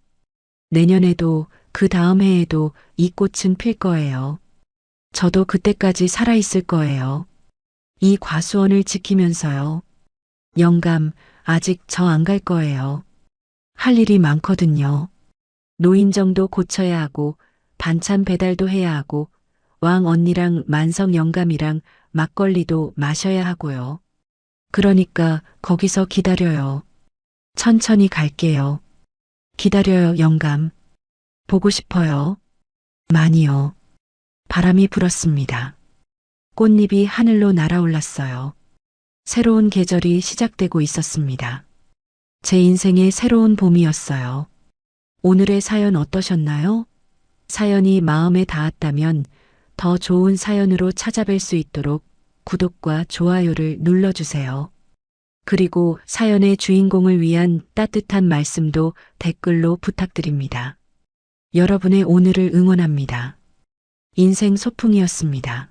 Speaker 2: 내년에도 그 다음 해에도 이 꽃은 필 거예요. 저도 그때까지 살아있을 거예요. 이 과수원을 지키면서요. 영감, 아직 저 안 갈 거예요. 할 일이 많거든요. 노인정도 고쳐야 하고 반찬 배달도 해야 하고 왕 언니랑 만성 영감이랑 막걸리도 마셔야 하고요. 그러니까 거기서 기다려요. 천천히 갈게요. 기다려요, 영감. 보고 싶어요. 많이요. 바람이 불었습니다. 꽃잎이 하늘로 날아올랐어요. 새로운 계절이 시작되고 있었습니다. 제 인생의 새로운 봄이었어요. 오늘의 사연 어떠셨나요? 사연이 마음에 닿았다면 더 좋은 사연으로 찾아뵐 수 있도록 구독과 좋아요를 눌러주세요. 그리고 사연의 주인공을 위한 따뜻한 말씀도 댓글로 부탁드립니다. 여러분의 오늘을 응원합니다. 인생 소풍이었습니다.